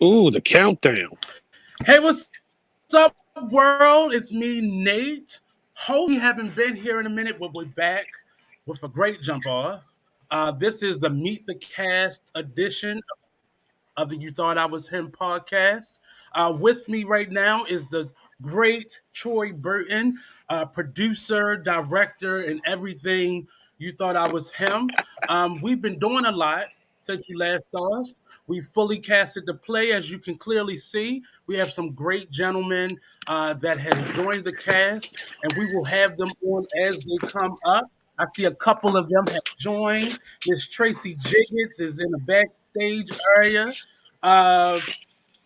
Ooh, the countdown. Hey, what's up, world? It's me, Nate. Hope we haven't been here in a minute, but we're back with a great jump off. This is the Meet the Cast edition of the You Thought I Was Him podcast. With me right now is the great Troy Burton, producer, director, and everything. You Thought I Was Him. We've been doing a lot since you last saw us. We fully casted the play, as you can clearly see. We have some great gentlemen that has joined the cast, and we will have them on as they come up. I see a couple of them have joined. Miss Tracy Jiggets is in the backstage area. Uh,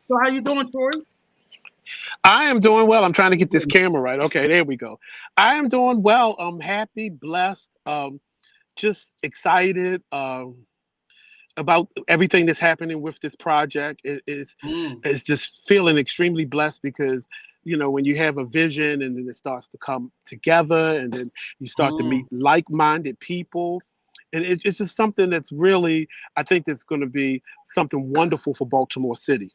so how you doing, Tori? I am doing well. I'm trying to get this camera right. Okay, there we go. I am doing well. I'm happy, blessed, just excited about everything that's happening with this project. Mm, It's just feeling extremely blessed because when you have a vision and then it starts to come together and then you start to meet mm. like-minded people. And it's just something that's really, I think that's going to be something wonderful for Baltimore City.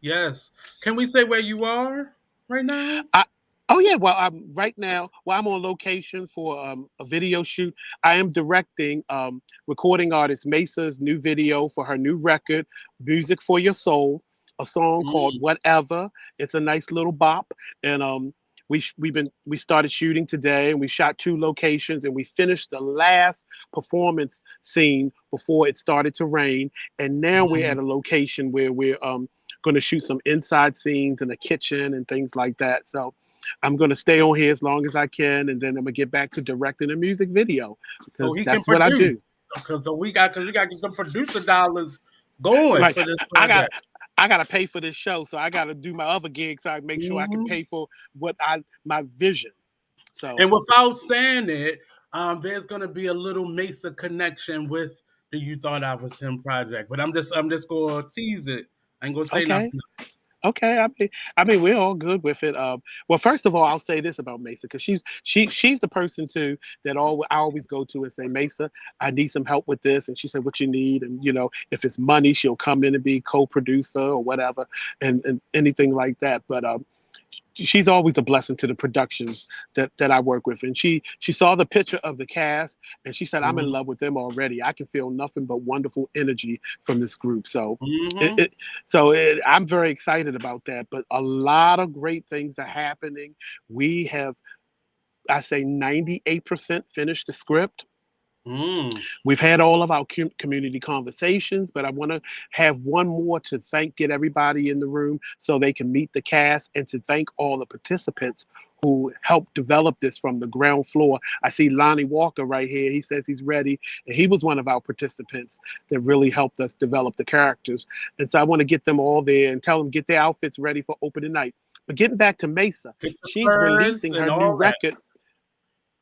Yes. Can we say where you are right now? I, oh yeah, well I'm right now. Well, I'm on location for a video shoot. I am directing recording artist Mesa's new video for her new record, "Music for Your Soul," a song called Mm, "Whatever." It's a nice little bop, and we started shooting today, and we shot two locations, and we finished the last performance scene before it started to rain, and now we're mm. at a location where we're going to shoot some inside scenes in the kitchen and things like that. So I'm going to stay on here as long as I can, and then I'm going to get back to directing a music video So because he can that's what I do. produce. Because we got to get some producer dollars going Like for this I got. project. I gotta pay for this show, so I gotta do my other gigs so I make sure I can Hmm. pay for my vision. So And without saying it, there's gonna be a little Mesa connection with the You Thought I Was Him project. But I'm just gonna tease it. I ain't gonna say okay, nothing. okay. I mean, we're all good with it. Well, first of all, I'll say this about Mesa because she's the person too that I always go to and say, Mesa, I need some help with this, and she said, what you need, and if it's money, she'll come in and be co-producer or whatever, and anything like that. But she's always a blessing to the productions that I work with. And she saw the picture of the cast and she said, I'm in Mm-hmm. love with them already. I can feel nothing but wonderful energy from this group. So it, Mm-hmm. it I'm very excited about that. But a lot of great things are happening. We have, I say, 98% finished the script. Mm. We've had all of our community conversations, but I want to have one more to get everybody in the room so they can meet the cast and to thank all the participants who helped develop this from the ground floor. I see Lonnie Walker right here. He says he's ready. And he was one of our participants that really helped us develop the characters. And so I want to get them all there and tell them get their outfits ready for opening night. But getting back to Mesa, Get your she's furs releasing and her new all that. record.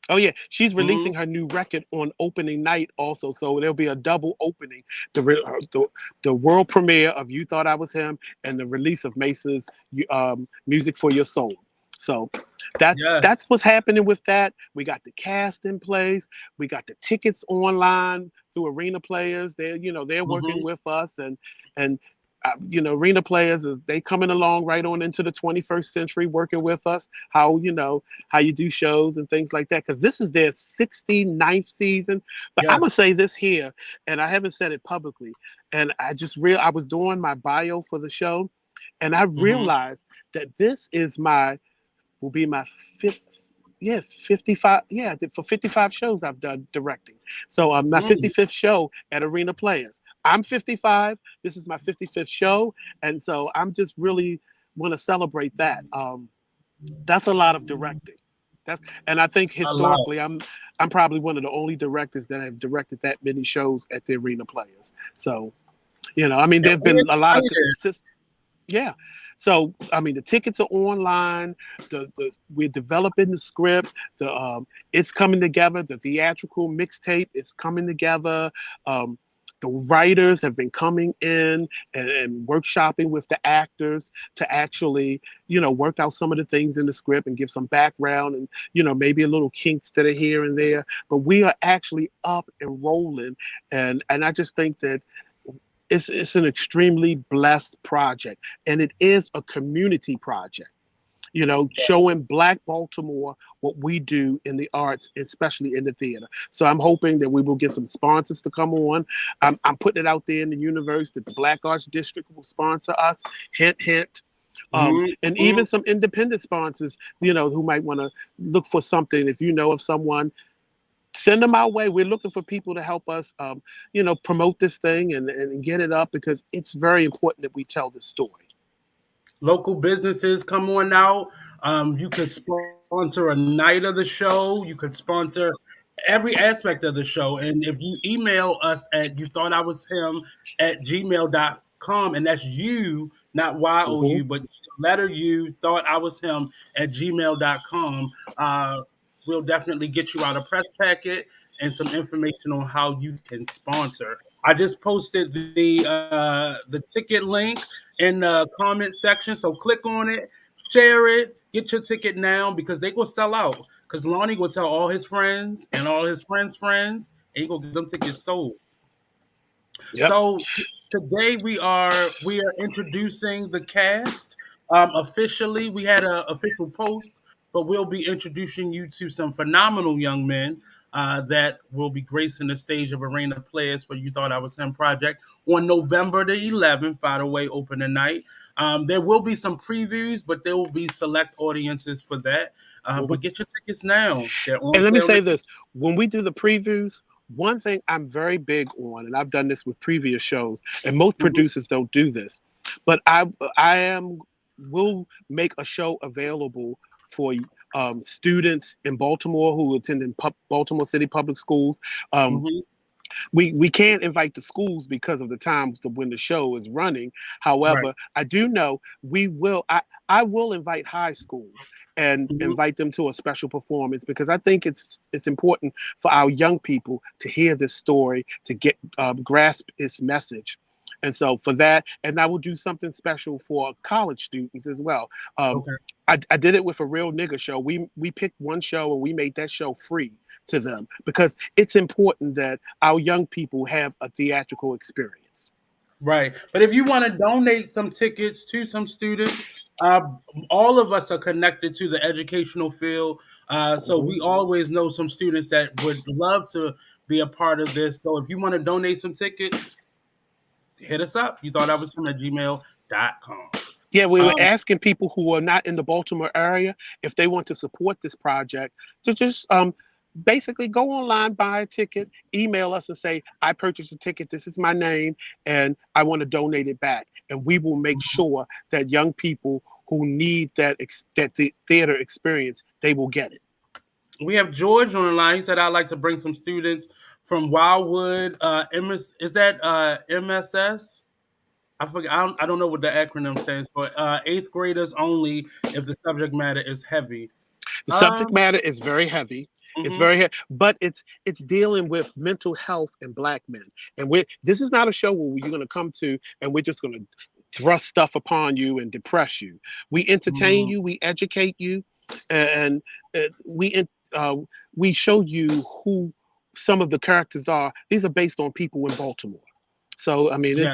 Oh yeah, she's Mm-hmm. releasing her new record on opening night also, so there'll be a double opening: the re- the world premiere of "You Thought I Was Him" and the release of Mace's "Music for Your Soul." So that's Yes. what's happening with that. We got the cast in place. We got the tickets online through Arena Players. They're working Mm-hmm. with us and arena players is they coming along right on into the 21st century working with us how you do shows and things like that because this is their 69th season. But I'm gonna Yes. say this here, and I haven't said it publicly, and I was doing my bio for the show, and I Mm-hmm. realized that this is my will be my fifth. Yeah, 55. Yeah, for 55 shows I've done directing. So my Mm. 55th show at Arena Players. I'm 55. This is my 55th show, and so I'm just really want to celebrate that. That's a lot of directing. And I think A lot. historically, I'm probably one of the only directors that have directed that many shows at the Arena Players. So I mean, And there've we're been a lot of excited. yeah. So I mean, the tickets are online. We're developing the script. It's coming together. The theatrical mixtape is coming together. Um, the writers have been coming in and workshopping with the actors to actually, work out some of the things in the script and give some background and, maybe a little kinks that are here and there. But we are actually up and rolling, and I just think that it's an extremely blessed project, and it is a community project. Showing Black Baltimore what we do in the arts, especially in the theater. So I'm hoping that we will get some sponsors to come on. I'm putting it out there in the universe that the Black Arts District will sponsor us. Hint, hint. And even some independent sponsors, who might want to look for something. If you know of someone, send them our way. We're looking for people to help us, promote this thing and get it up, because it's very important that we tell this story. Local businesses, come on out. You could sponsor a night of the show. You could sponsor every aspect of the show. And if you email us at you thought I was him at gmail.com, and that's you, not Hmm. YOU, but letter U, thought I was him at gmail.com. We'll definitely get you out a press packet and some information on how you can sponsor. I just posted the ticket link in the comment section, so click on it, share it, get your ticket now because they gonna sell out. Because Lonnie will tell all his friends and all his friends' friends, and he gonna get them tickets sold. Yep. So today we are introducing the cast officially. We had an official post, but we'll be introducing you to some phenomenal young men that will be gracing the stage of Arena Players for You Thought I Was Him project on November the 11th. By the way, opening night. There will be some previews, but there will be select audiences for that. Mhm. But get your tickets now. They're on And let me sale. say this: when we do the previews, one thing I'm very big on, and I've done this with previous shows, and most Mhm, producers don't do this, but I will make a show available for students in Baltimore who attend in Baltimore City Public Schools. Um, mhm, we can't invite the schools because of the times of when the show is running. right. However, I do know I will invite high schools and Mhm. invite them to a special performance, because I think it's important for our young people to hear this story, to get grasp its message. And so for that, and I will do something special for college students as well. Um, Okay. I did it with a real nigga show. We picked one show and we made that show free to them, because it's important that our young people have a theatrical experience. Right. But if you want to donate some tickets to some students, uh, all of us are connected to the educational field. So Mhm. we always know some students that would love to be a part of this. So if you want to donate some tickets, hit us up. You thought I was him at gmail.com. Yeah, we were Um, asking people who are not in the Baltimore area if they want to support this project to just basically go online, buy a ticket, email us and say, I purchased a ticket, this is my name, and I want to donate it back. And we will make sure that young people who need that the theater experience, they will get it. we have George on the line. He said, I'd like to bring some students from Wildwood. Is that MSS? I forget. I don't know what the acronym stands for. Eighth graders only if the subject matter is heavy. The subject Um. matter is very heavy. It's Mhm. very heavy, but it's dealing with mental health and Black men. And this is not a show where you're going to come to and we're just going to thrust stuff upon you and depress you. We entertain Mhm. you, we educate you, and uh, we show you who some of the characters are. These are based on people in Baltimore. So I mean, Yeah.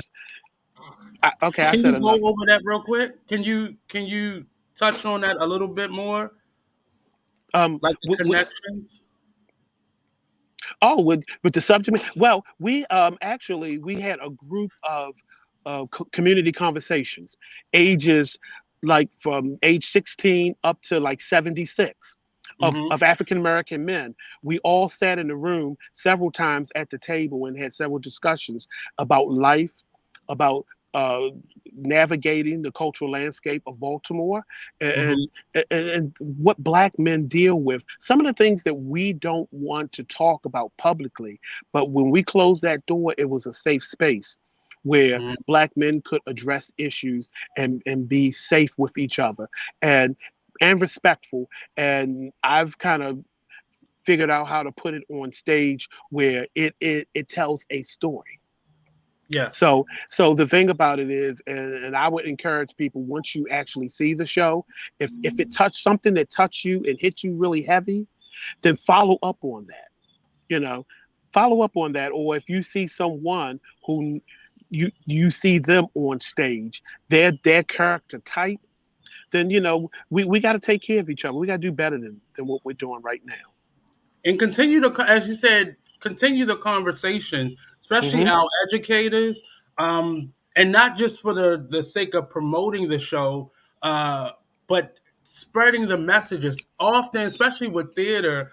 okay. I Can said you go enough. over that real quick? Can you touch on that a little bit more, Um, like the w- w- connections? Oh, with the subject. Well, we actually we had a group of community conversations, ages like from age 16 up to like 76 Hmm. of African American men. We all sat in the room several times at the table and had several discussions about life, about uh, navigating the cultural landscape of Baltimore, Hmm. and what Black men deal with. Some of the things that we don't want to talk about publicly, but when we closed that door, it was a safe space where Hmm. Black men could address issues and be safe with each other and respectful. And I've kind of figured out how to put it on stage where it tells a story. Yes. So the thing about it is, and I would encourage people, once you actually see the show, if it touched something that touched you and hit you really heavy, then follow up on that. You know, follow up on that. Or if you see someone who you see them on stage, their character type, then we got to take care of each other. We got to do better than what we're doing right now. And continue to, as you said, continue the conversations, especially Hmm. our educators, and not just for the sake of promoting the show, uh, but spreading the messages. Often, especially with theater,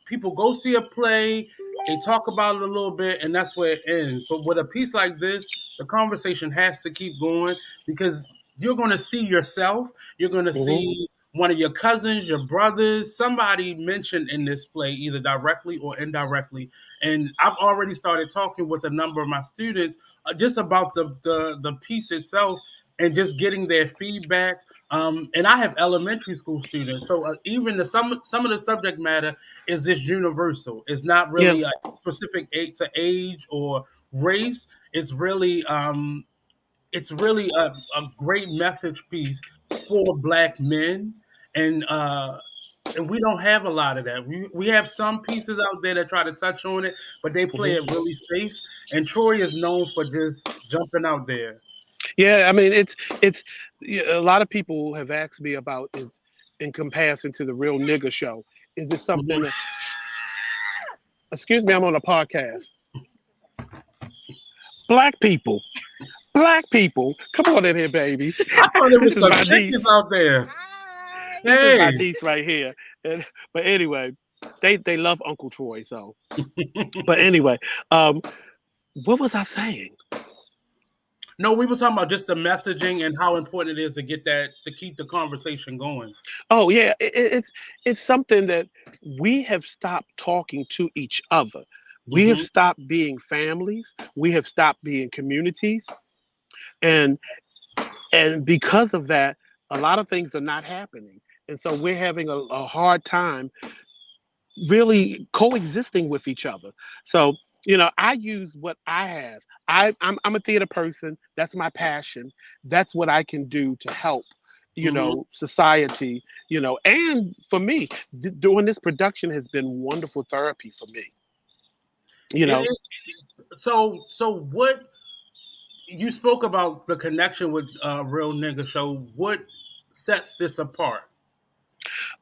people go see a play, they talk about it a little bit, and that's where it ends. But with a piece like this, the conversation has to keep going because you're going to see yourself, you're going to Hmm. see one of your cousins, your brothers, somebody mentioned in this play, either directly or indirectly. And I've already started talking with a number of my students just about the piece itself and just getting their feedback. And I have elementary school students, so even some of the subject matter is just universal. It's not Yeah. really a specific to age or race. It's really a great message piece for Black men, and we don't have a lot of that. We have some pieces out there that try to touch on it, but they play it Hmm. really safe. And Troy is known for just jumping out there. Yeah, I mean, it's yeah, a lot of people have asked me about is in comparison to the Real Nigga Show. Is it something Mhm. that, excuse me, I'm on a podcast. Black people, black people, come on in here, baby. I thought it This was is some my niece. chickens out there. This is my Hey. niece right here. And but anyway, they love Uncle Troy. So, but anyway, um, what was I saying? No, we were talking about just the messaging and how important it is to get that to keep the conversation going. Oh yeah, it's something that we have stopped talking to each other. We have Hmm. stopped being families. We have stopped being communities, and because of that, a lot of things are not happening. And so we're having a hard time really coexisting with each other. So, I use what I have. I'm a theater person. That's my passion. That's what I can do to help, Hmm. society, and for me, doing this production has been wonderful therapy for me, you It, know. it, so what you spoke about the connection with Real Nigga Show. What sets this apart?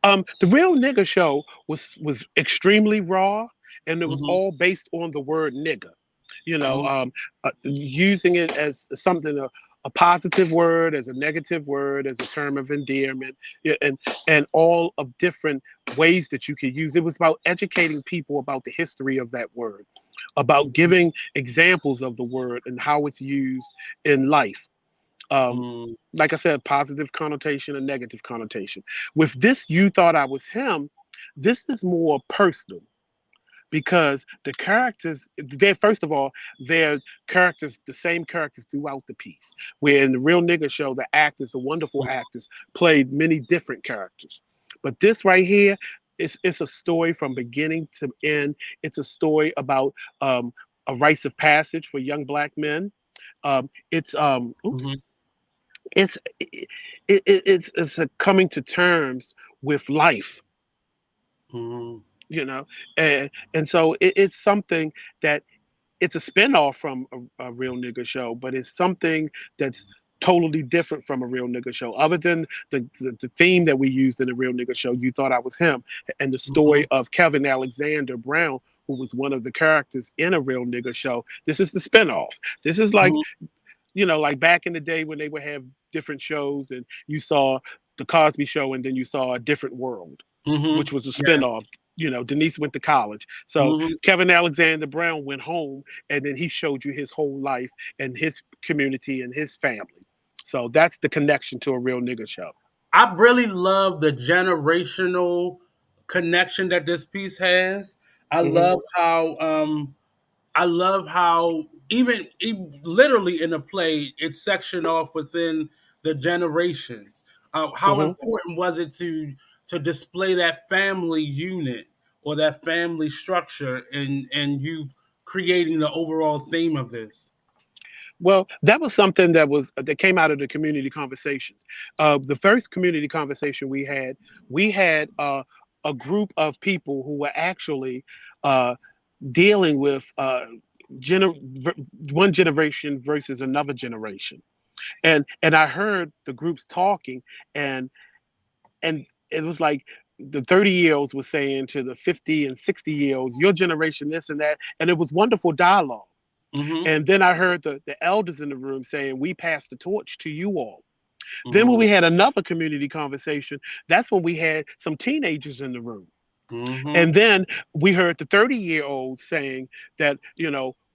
The Real Nigga Show was extremely raw, and it was Hmm. all based on the word nigga. Hmm. Using it as something a positive word, as a negative word, as a term of endearment, yeah, and all of different ways that you could use. It was about educating people about the history of that word, about giving examples of the word and how it's used in life. Um, Hmm. like I said, positive connotation and negative connotation. With this, you thought I was him. This is more personal because the characters, they're first of all, they're characters, the same characters throughout the piece. Where in the Real Nigga Show, the actors, the wonderful actors, played many different characters. But this right here, it's a story from beginning to end. It's a story about a rites of passage for young black men. It's oops, Hmm. it's a coming to terms with life, Hmm. you know, and so it's something that it's a spinoff from a Real Nigga Show, but it's something that's totally different from a Real Nigga Show. Other than the theme that we used in the Real Nigga Show, you thought I was him, and the Hmm. story of Kevin Alexander Brown, who was one of the characters in a Real Nigga Show. This is the spinoff. This is like, like back in the day when they would have different shows, and you saw the Cosby Show, and then you saw a different world, Hmm. which was a Yeah. spinoff. Denise went to college. So Hmm. Kevin Alexander Brown went home, and then he showed you his whole life and his community and his family. So that's the connection to a Real Nigga Show. I really love the generational connection that this piece has. I Hmm. love how even literally in the play, it's sectioned off within the generations. How Hmm. important was it to display that family unit or that family structure and you creating the overall theme of this? Well, that was something that came out of the community conversations. The first community conversation we had a group of people who were actually uh, dealing with. one generation versus another generation. And I heard the groups talking, and and it was like the 30-year-olds was saying to the 50 and 60-year-olds, your generation, this and that, and it was wonderful dialogue. Mm-hmm. And then I heard the elders in the room saying, we pass the torch to you all. Then when Mm-hmm. we had another community conversation, that's when we had some teenagers in the room. Mm-hmm. And then we heard the 30-year-olds saying that,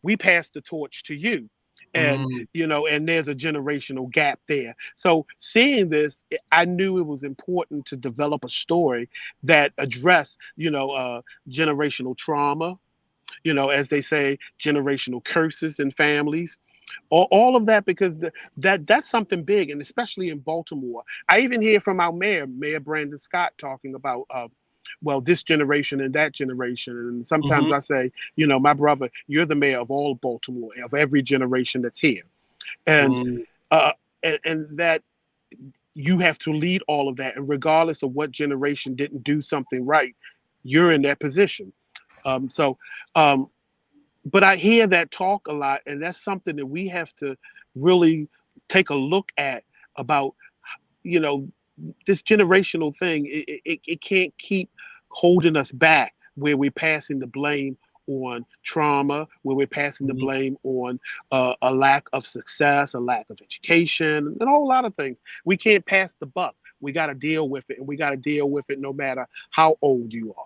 we passed the torch to you. And, Mm-hmm. and there's a generational gap there. So seeing this, I knew it was important to develop a story that addressed, generational trauma, as they say, generational curses in families, all of that, because that's something big, and especially in Baltimore. I even hear from our Mayor Brandon Scott, talking about, well, this generation and that generation. And sometimes Mm-hmm. I say, my brother, you're the mayor of all Baltimore, of every generation that's here. And Mm-hmm. uh, and that you have to lead all of that, and regardless of what generation didn't do something right, you're in that position. So um, but I hear that talk a lot, and that's something that we have to really take a look at, about, you know this generational thing. It can't keep holding us back, where we're passing the blame on trauma, where we're passing the blame on a lack of success, a lack of education, and a whole lot of things. We can't pass the buck. We got to deal with it, and we got to deal with it no matter how old you are.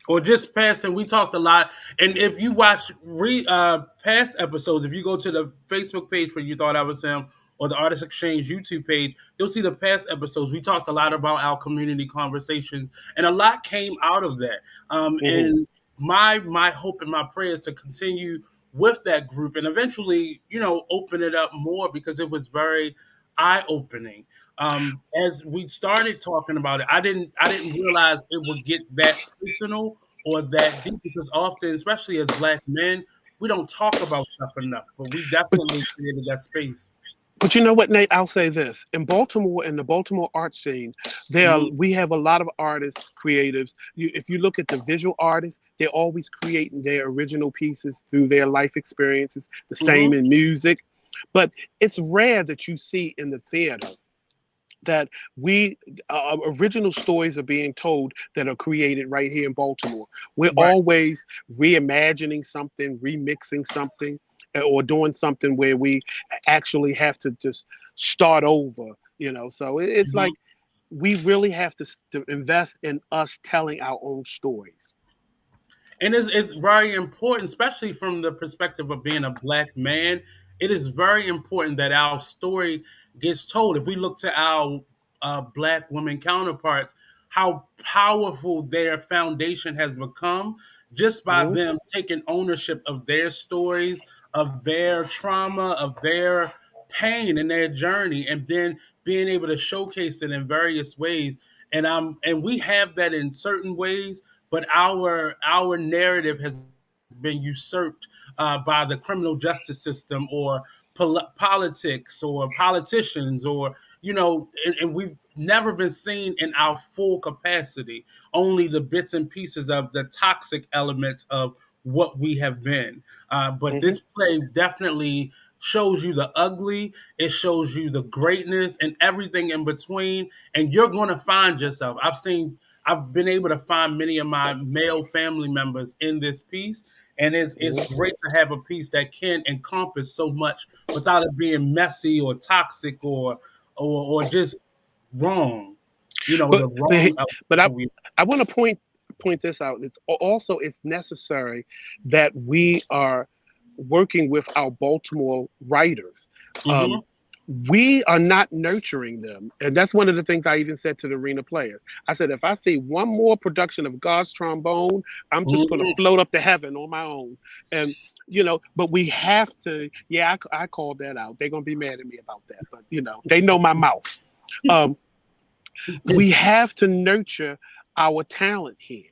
Or just passing. We talked a lot, and if you watch past episodes, if you go to the Facebook page for You Thought I Was Him, or the Artist Exchange YouTube page, you'll see the past episodes. We talked a lot about our community conversations, and a lot came out of that. Hmm. And my hope and my prayer is to continue with that group, and eventually, open it up more, because it was very eye opening. As we started talking about it, I didn't realize it would get that personal or that deep, because often, especially as Black men, we don't talk about stuff enough. But we But definitely created that space. But you know what, Nate? I'll say this: in Baltimore, in the Baltimore art scene, Hmm. we have a lot of artists, creatives. If you look at the visual artists, they're always creating their original pieces through their life experiences. The same Hmm. in music, but it's rare that you see in the theater that we original stories are being told that are created right here in Baltimore. We're Right. always reimagining something, remixing something, or doing something where we actually have to just start over. So it's Hmm. like we really have to invest in us telling our own stories. And it's very important, especially from the perspective of being a Black man. It is very important that our story gets told. If we look to our Black women counterparts, how powerful their foundation has become, just by Hmm. them taking ownership of their stories, of their trauma, of their pain and their journey, and then being able to showcase it in various ways. And we have that in certain ways, but our narrative has been usurped by the criminal justice system, or politics, or politicians, or and we've never been seen in our full capacity, only the bits and pieces of the toxic elements of what we have been. But Hmm. this play definitely shows you the ugly, it shows you the greatness, and everything in between, and you're going to find yourself. I've been able to find many of my male family members in this piece, and it's Hmm. great to have a piece that can encompass so much without it being messy or toxic, or just wrong. But The but wrong of but I who we. I want to point this out. It's necessary that we are working with our Baltimore writers. Um, Hmm. we are not nurturing them, and that's one of the things I even said to the arena players. I said, if I see one more production of God's Trombone, I'm just going to Hmm. float up to heaven on my own. And but we have to. Yeah, I called that out. They're going to be mad at me about that, but they know my mouth. Um, we have to nurture our talent here,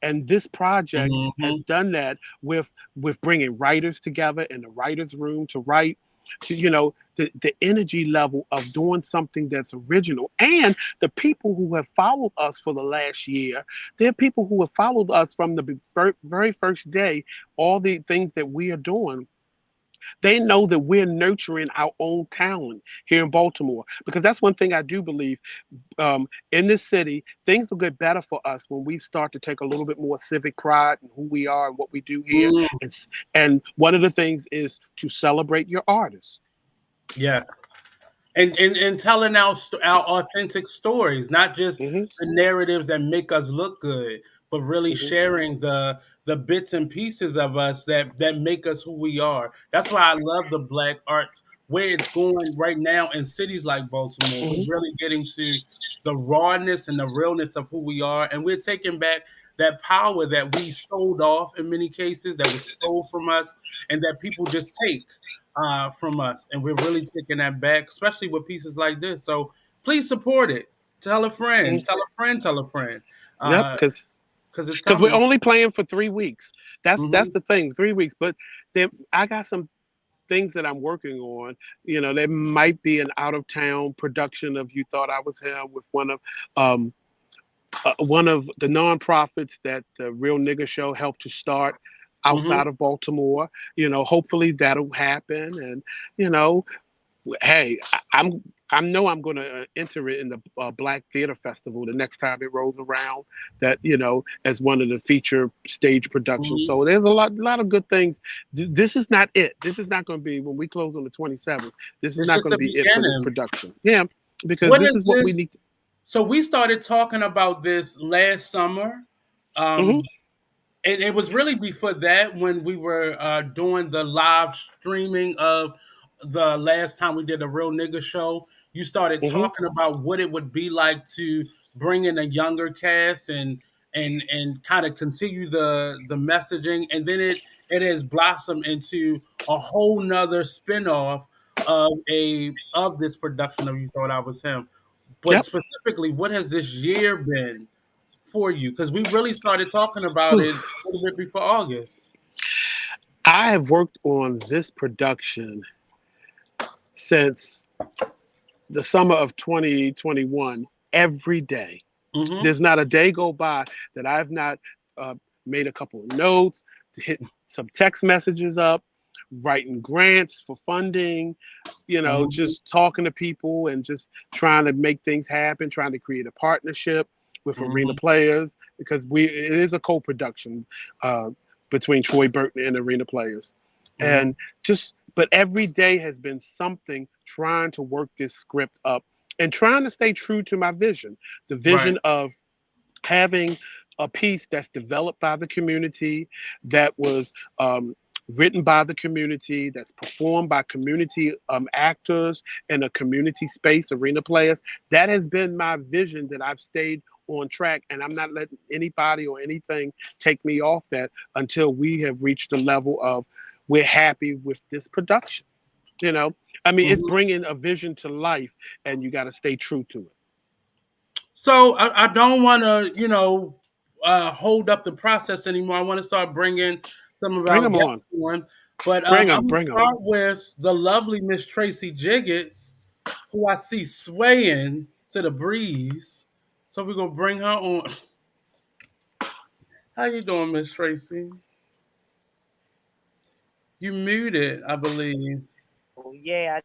and this project has Hmm. done that with bringing writers together in the writers room to write. the energy level of doing something that's original. And the people who have followed us for the last year, there are people who have followed us from the very first day, all the things that we are doing. They know that we're nurturing our own talent here in Baltimore, because that's one thing I do believe. In this city, things will get better for us when we start to take a little bit more civic pride in who we are and what we do here. Mm, And one of the things is to celebrate your artists. yeah. And telling our authentic stories, not just Hmm. the narratives that make us look good, but really Hmm. sharing the bits and pieces of us that make us who we are. That's why I love the Black arts where it's going right now in cities like Baltimore. We're Hmm. really getting to the rawness and the realness of who we are, and we're taking back that power that we sold off in many cases, that was stole from us, and that people just take from us, and we're really taking that back, especially with pieces like this. So please support it. Tell a friend, tell a friend, tell a friend, Yep, because it's because we're coming. only playing for 3 weeks. That's Hmm. the thing, 3 weeks. But then I got some things that I'm working on. There might be an out of town production of You Thought I Was Him with um, one of the nonprofits that the Real Nigga Show helped to start Hmm. outside of Baltimore. Hopefully that'll happen. And you know, hey, I know I'm going to enter it in the Black Theater Festival the next time it rolls around. That as one of the feature stage productions. Hmm. So there's a lot of good things. This is not it. This is not going to be when we close on the 27th. This is It's not just going to the be it for this beginning. production. Yeah, because What this is is what we this? need. So we started talking about this last summer. Hmm. Um, and it was really before that when we were doing the live streaming of the last time we did a Real Nigga Show. You started Hmm. talking about what it would be like to bring in a younger cast and kind of continue the messaging, and then it has blossomed into a whole nother spinoff of this production of You Thought I Was Him. But Yep. specifically, what has this year been for you? Because we really started talking about Whew. it a little bit before August. I have worked on this production since the summer of 2021 every day. Hmm. There's not a day go by that I've not uh, made a couple of notes, to hit some text messages up, writing grants for funding, Hmm. just talking to people and just trying to make things happen, trying to create a partnership with arena Hmm. players, because it is a co-production uh, between Troy Burton and arena players. Hmm. And but every day has been something trying to work this script up and trying to stay true to my vision, the Right. vision of having a piece that's developed by the community, that was written by the community, that's performed by community actors in a community space, arena players. That has been my vision, that I've stayed on track, and I'm not letting anybody or anything take me off that until we have reached the level of we're happy with this production. You know, I mean, it's Hmm. bringing a vision to life, and you got to stay true to it. So I don't want to, hold up the process anymore. I want to start bringing some of Bring our them on. guests on. But Bring I'm them. going to Bring them. start with the lovely Miss Tracy Jiggets, who I see swaying to the breeze. So we're going to bring her on. How you doing, Miss Tracy? You muted, I believe. Oh, yeah,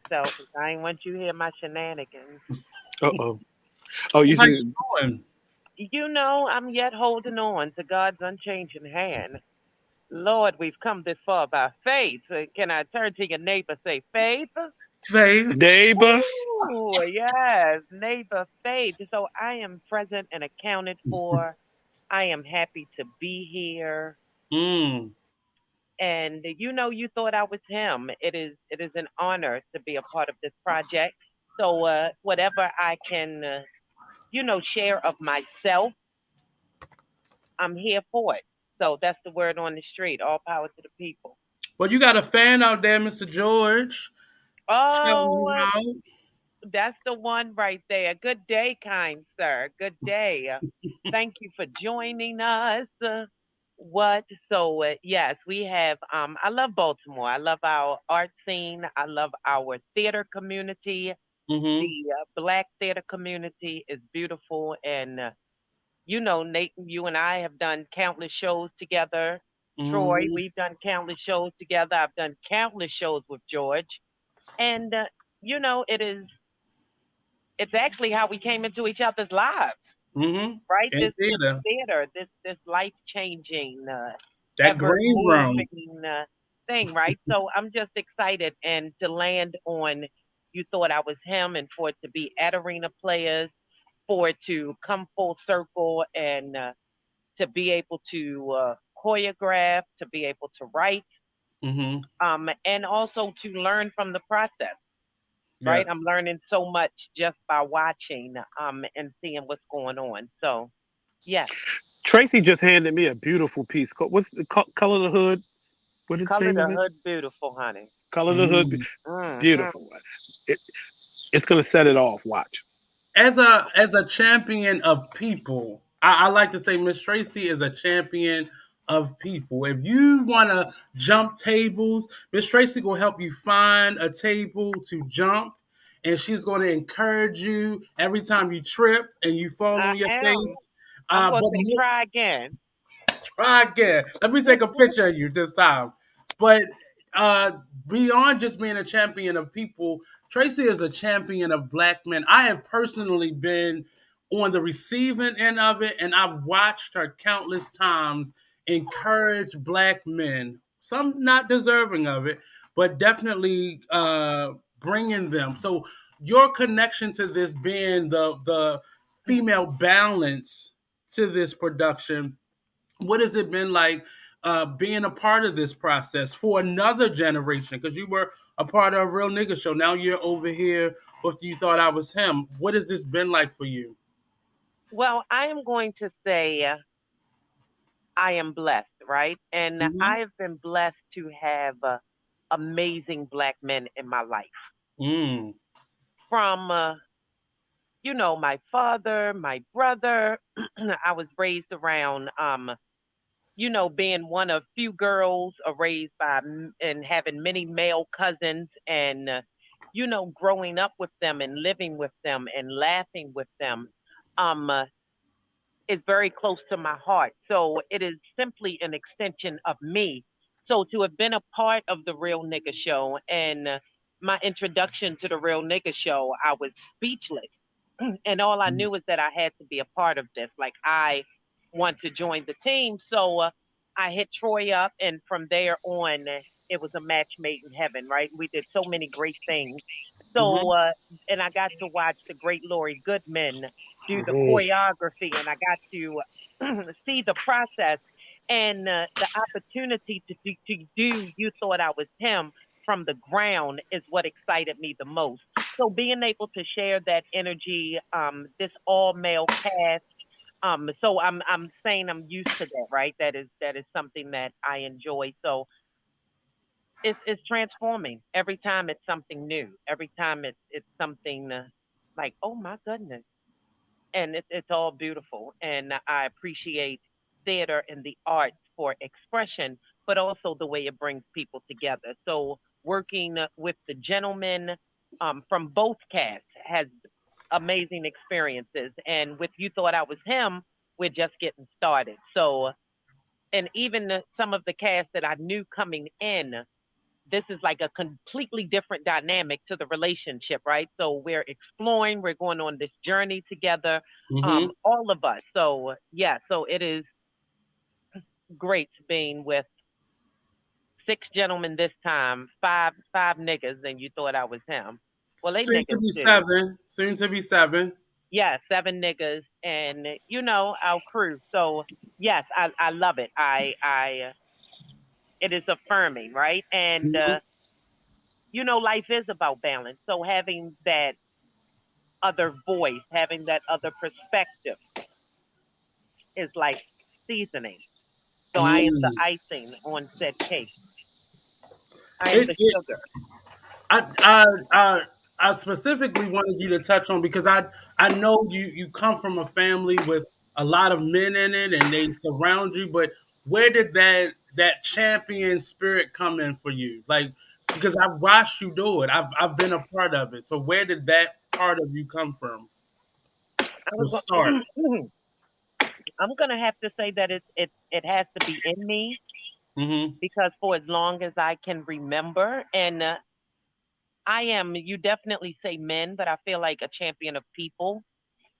so, 'cause I ain't want you to hear my shenanigans. Uh oh. Oh, you How you see. doing? I'm yet holding on to God's unchanging hand. Lord, we've come this far by faith. Can I turn to your neighbor, say faith? Faith. Neighbor. Ooh, yes, neighbor faith. So I am present and accounted for. I am happy to be here. Mm. And you thought I was him. It is an honor to be a part of this project. So whatever I can share of myself, I'm here for it. So that's the word on the street. All power to the people. Well, you got a fan out there, Mr. George, shouting you Oh, out. that's the one right there. Good day, kind sir. Good day. Thank you for joining us. What? So yes, we have. I love Baltimore. I love our art scene. I love our theater community. The Mm-hmm. Black theater community is beautiful, and you know, Nate, you and I have done countless shows together. Troy, Mm-hmm. we've done countless shows together. I've done countless shows with George, and you know, it's actually how we came into each other's lives, Mm-hmm. right? In This theater, theater, this life changing, that ever green room. moving thing, right? So I'm just excited and to land on You Thought I Was Him, and for it to be at Arena Players, for it to come full circle, and to be able to choreograph, to be able to write, Mm-hmm. and also to learn from the process, right? I'm Yes. learning so much just by watching and seeing what's going on. So, yes, Tracy just handed me a beautiful piece. What's the color of the hood? What is the color name of the it? hood beautiful, honey. Color of the hood. Mm. Hmm. Beautiful. It, it's gonna set it off. Watch. As a champion of people, I like to say Miss Tracy is a champion of people. If you want to jump tables, Miss Tracy will help you find a table to jump, and she's going to encourage you every time you trip and you fall I on your am. face. I'm going to But say try again. try again. Let me take a picture of you this time. But uh, beyond just being a champion of people, Tracy is a champion of black men. I have personally been on the receiving end of it, and I've watched her countless times encourage black men, some not deserving of it, but definitely bringing them. So your connection to this being the female balance to this production, what has it been like being a part of this process for another generation? Because you were a part of a real nigga show. Now you're over here with You Thought I Was Him. What has this been like for you? Well, I am going to say I am blessed, right? And Mm-hmm. I have been blessed to have amazing black men in my life. Mm. From, you know, my father, my brother. I was raised around, you know, being one of few girls raised by and having many male cousins, and, you know, growing up with them and living with them and laughing with them. Um, is very close to my heart. So it is simply an extension of me. So to have been a part of the Real Nigga Show and my introduction to the Real Nigga Show, I was speechless. And all I knew was that I had to be a part of this. Like, I want to join the team. So I hit Troy up, and from there on, it was a match made in heaven, right? We did so many great things. Mm-hmm. So, and I got to watch the great Lori Goodman do the Mhm. choreography, and I got to see the process, and the opportunity to do You Thought I Was Him from the ground is what excited me the most. So being able to share that energy, this all male cast, so I'm saying I'm used to that, right? That is something that I enjoy. So it's transforming every time. It's something new. Every time it's something like, oh my goodness, and it's all beautiful. And I appreciate theater and the arts for expression, but also the way it brings people together. So working with the gentlemen from both casts has amazing experiences, and with You Thought I Was Him, we're just getting started. So, and even some of the cast that I knew coming in, this is like a completely different dynamic to the relationship, right? So we're exploring, we're going on this journey together, Mm-hmm. all of us. So yeah, so it is great being with six gentlemen this time, five niggas, and You Thought I Was Him. Well, they Soon to niggas be too. seven. Soon to be seven. Yeah, seven niggas, and you know our crew. So yes, I love it. It is affirming, right? And Mm-hmm. you know, life is about balance. So having that other voice, having that other perspective is like seasoning. So I am the Mm. icing on said cake. I am It, the it, sugar. I, I, I, I specifically wanted you to touch on because I know you come from a family with a lot of men in it and they surround you. But where did that champion spirit come in for you? Like, because I've watched you do it. I've been a part of it. So where did that part of you come from I to was start? I'm gonna have to say that it has to be in me Mm-hmm. because for as long as I can remember, and I am, you definitely say men, but I feel like a champion of people.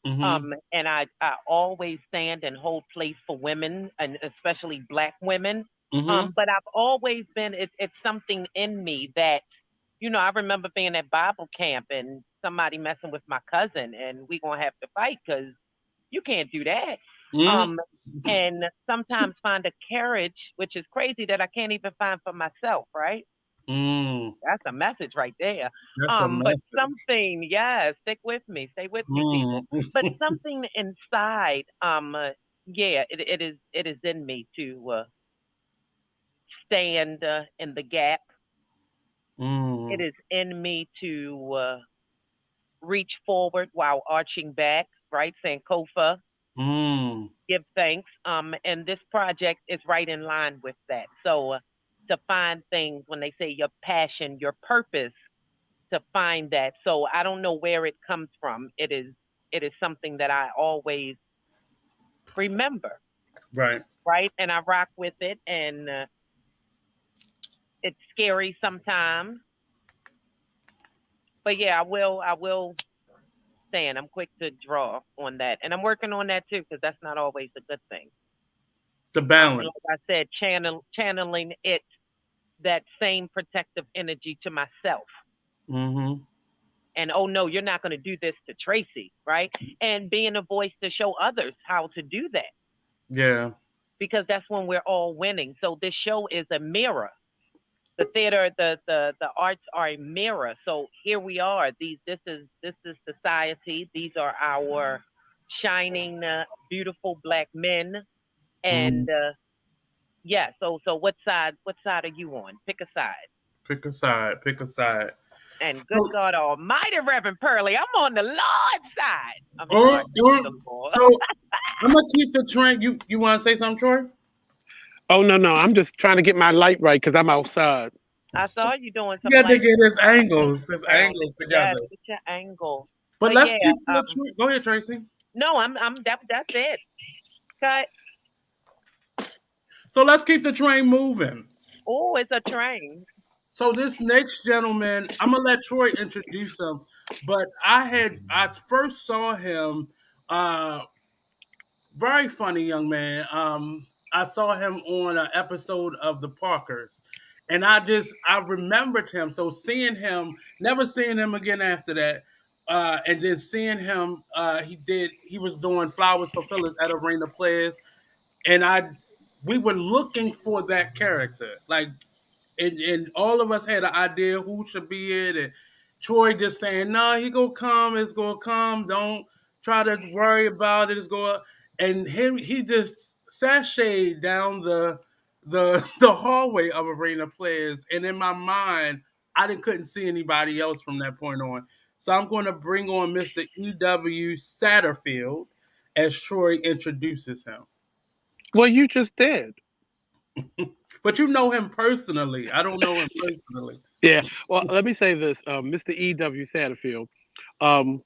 Mm-hmm. And I always stand and hold place for women and especially black women. Mm-hmm. But I've always been, it's something in me that, I remember being at Bible camp and somebody messing with my cousin and we gonna have to fight because you can't do that. Mm-hmm. Um, and sometimes find a courage, which is crazy that I can't even find for myself, right? Mm. That's a message right there. That's a But message. something, yeah, stick with me, stay with me, people. Mm. But something inside, yeah, it is in me to stand in the gap. It Mm. is in me to reach forward while arching back, right? Saying Kofa, Mm. give thanks. And this project is right in line with that. So to find things when they say your passion, your purpose, to find that. So I don't know where it comes from. It is something that I always remember, Right. right? And I rock with it, and it's scary sometimes. But yeah, I will stand. I'm quick to draw on that, and I'm working on that too because that's not always a good thing. The And balance. like I said, channeling it, that same protective energy to myself. Mm-hmm. And oh no, you're not going to do this to Tracy, right? And being a voice to show others how to do that Yeah. because that's when we're all winning. So this show is a mirror. The theater, the arts are a mirror. So here we are. This is society. These are our shining, beautiful black men. Mm. And yeah. So what side are you on? Pick a side. Pick a side. Pick a side. And good So, God Almighty, Reverend Pearlie, I'm on the Lord's side. I'm or, sorry, or, the Lord. so I'm gonna keep the trend. You want to say something, Troy? Oh no, no, I'm just trying to get my light right because I'm outside. I saw you doing You some got to light get his around it. angles Yes, together. get your angle. But But let's yeah, keep the trend. Go ahead, Tracy. no, that's it. Cut. So let's keep the train moving. Oh, it's a train. So this next gentleman, I'm gonna let Troy introduce him, but I first saw him, uh, very funny young man. I saw him on an episode of The Parkers, and I remembered him. So seeing him, never seeing him again after that, and then seeing him, he was doing Flowers for Phyllis at Arena Players, and we were looking for that character, like and all of us had an idea who should be it, and Troy just saying, "No, he gonna come. It's gonna come. Don't try to worry about it. It's going." And he just sashayed down the hallway of Arena Players, and in my mind, I didn't couldn't see anybody else from that point on. So I'm going to bring on Mr. E.W. Satterfield as Troy introduces him. Well, you just did. But you know him personally. I don't know him personally. Yeah. Well, let me say this, Mr. E.W. Satterfield. Um,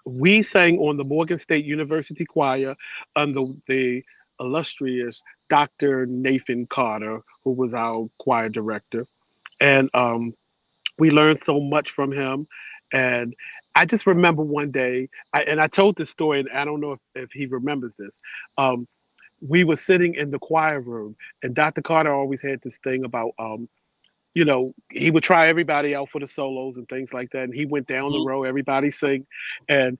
we sang on the Morgan State University Choir under the illustrious Dr. Nathan Carter, who was our choir director. And we learned so much from him. And I just remember one day, and I told this story, and I don't know if he remembers this. Um, we were sitting in the choir room, and Dr. Carter always had this thing about, he would try everybody out for the solos and things like that. And he went down the Mhm. row, everybody sing. And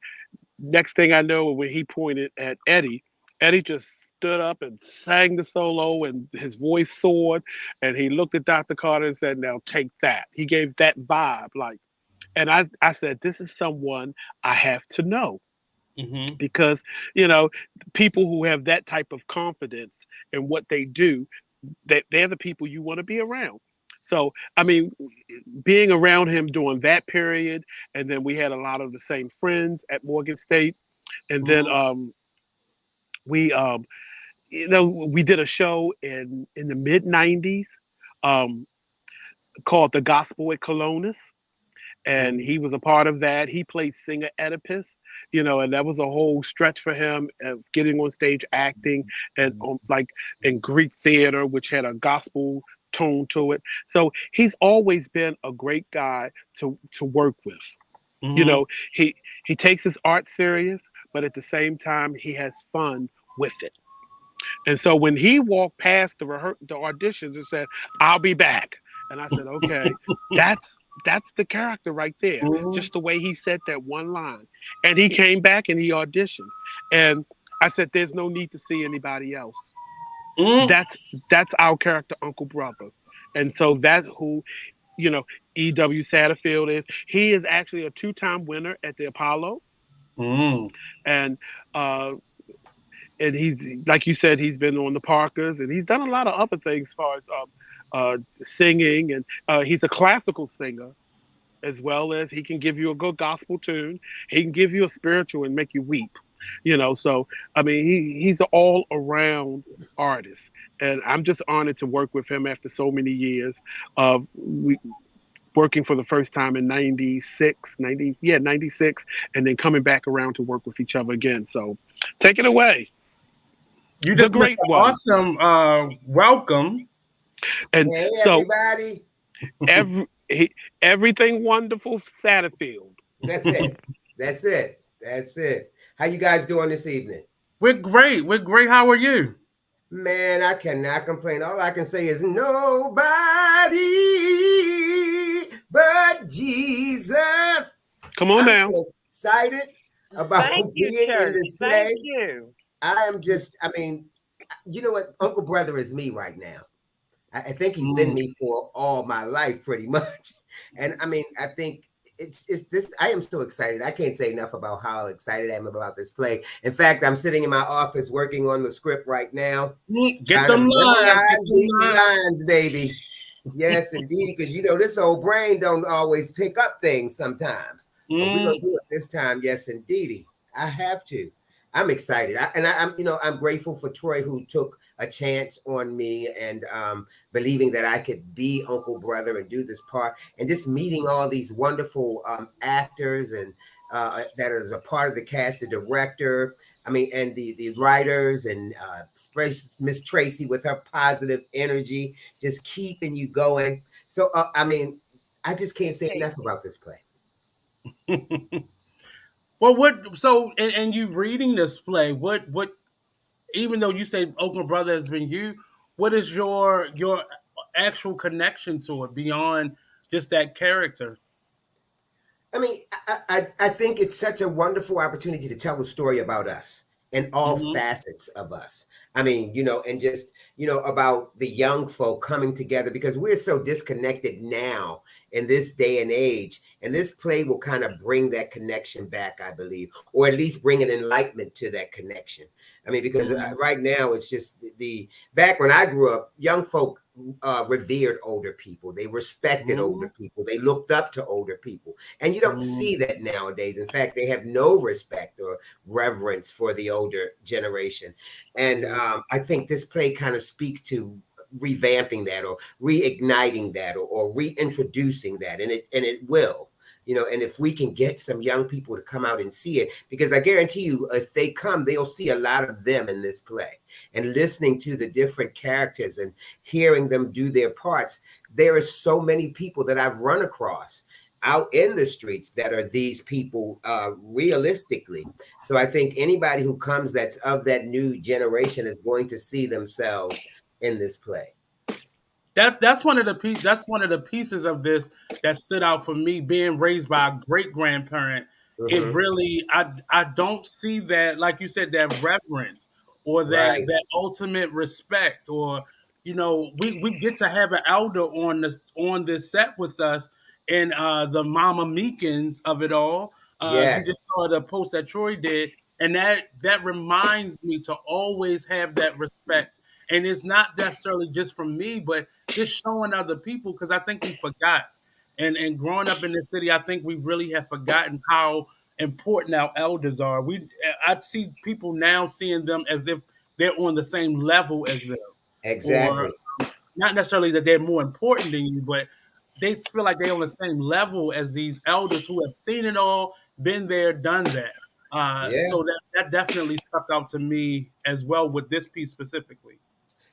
next thing I know, when he pointed at Eddie, Eddie just stood up and sang the solo, and his voice soared. And he looked at Dr. Carter and said, "Now take that." He gave that vibe, like, and I said, "This is someone I have to know." Mhm. Because, you know, people who have that type of confidence in what they do, they're the people you want to be around. So, I mean, being around him during that period, and then we had a lot of the same friends at Morgan State, and then Mhm. we we did a show in the mid '90s um, called The Gospel at Colonus, and Mhm. he was a part of that. He played singer Oedipus, and that was a whole stretch for him, getting on stage acting and like in Greek theater, which had a gospel tone to it. So he's always been a great guy to work with. You Mm-hmm. know, he he takes his art serious, but at the same time he has fun with it. And so when he walked past the auditions and said, "I'll be back," and I said, "Okay, that's the character right there." Mm-hmm. Just the way he said that one line, and he came back and he auditioned, and I said, "There's no need to see anybody else. Mm-hmm. That's that's our character, Uncle Brother." And so that's who E.W. Satterfield is. He is actually a two-time winner at the Apollo, Mm-hmm. and uh, he's like you said, he's been on the Parkers, and he's done a lot of other things as far as singing, and he's a classical singer as well as he can give you a good gospel tune. He can give you a spiritual and make you weep. So I mean, he's an all around artist, and I'm just honored to work with him after so many years of we working for the first time in 96 90 yeah 96, and then coming back around to work with each other again. So take it away, You the just missed great an one. awesome welcome. And Hey, so everybody. everything wonderful Satterfield. That's it. That's it. That's it. How you guys doing this evening? We're great. We're great. How are you? Man, I cannot complain. All I can say is nobody but Jesus. Come on I'm now. so excited about Thank you, being in church. this Thank play. you. I am just, I mean, you know what? Uncle Brother is me right now. I think he's been Mm. me for all my life, pretty much. And I mean, I think it's this. I am so excited. I can't say enough about how excited I am about this play. In fact, I'm sitting in my office working on the script right now, Get trying to them lines. Get memorize them these lines. lines, baby. Yes, indeed, because this old brain don't always pick up things sometimes. But we're gonna Mm. do it this time. Yes, indeedy. I have to. I'm excited. I'm grateful for Troy who took a chance on me and believing that I could be Uncle Brother and do this part, and just meeting all these wonderful actors and that is a part of the cast, the director. I mean, and the writers and Miss Tracy with her positive energy, just keeping you going. So, I mean, I just can't say enough about this play. Well, what? So, and you reading this play? What? Even though you say Oakland Brother has been you, what is your actual connection to it beyond just that character? I mean, I think it's such a wonderful opportunity to tell a story about us and all Mm-hmm. facets of us. I mean, and just, about the young folk coming together because we're so disconnected now in this day and age. And this play will kind of bring that connection back, I believe, or at least bring an enlightenment to that connection. I mean, because Mm-hmm. right now it's just back when I grew up, young folk revered older people. They respected Mm-hmm. older people. They looked up to older people. And you don't Mm-hmm. see that nowadays. In fact, they have no respect or reverence for the older generation. And I think this play kind of speaks to revamping that or reigniting that or reintroducing that. And it will. And if we can get some young people to come out and see it, because I guarantee you, if they come, they'll see a lot of them in this play. And listening to the different characters and hearing them do their parts, there are so many people that I've run across out in the streets that are these people realistically. So I think anybody who comes that's of that new generation is going to see themselves in this play. That's one of the pieces of this that stood out for me. Being raised by a great grandparent, it Hmm. really I don't see that, like you said, that reverence or that Right. that ultimate respect, or we get to have an elder on this set with us, and the Mama Meekins of it all. You just Yes. saw the post that Troy did, and that reminds me to always have that respect. And it's not necessarily just from me, but just showing other people, because I think we forgot. And growing up in the city, I think we really have forgotten how important our elders are. I see people now seeing them as if they're on the same level as them, or Exactly. not necessarily that they're more important than you, but they feel like they're on the same level as these elders who have seen it all, been there, done that. Yeah. So that definitely stuck out to me as well with this piece specifically.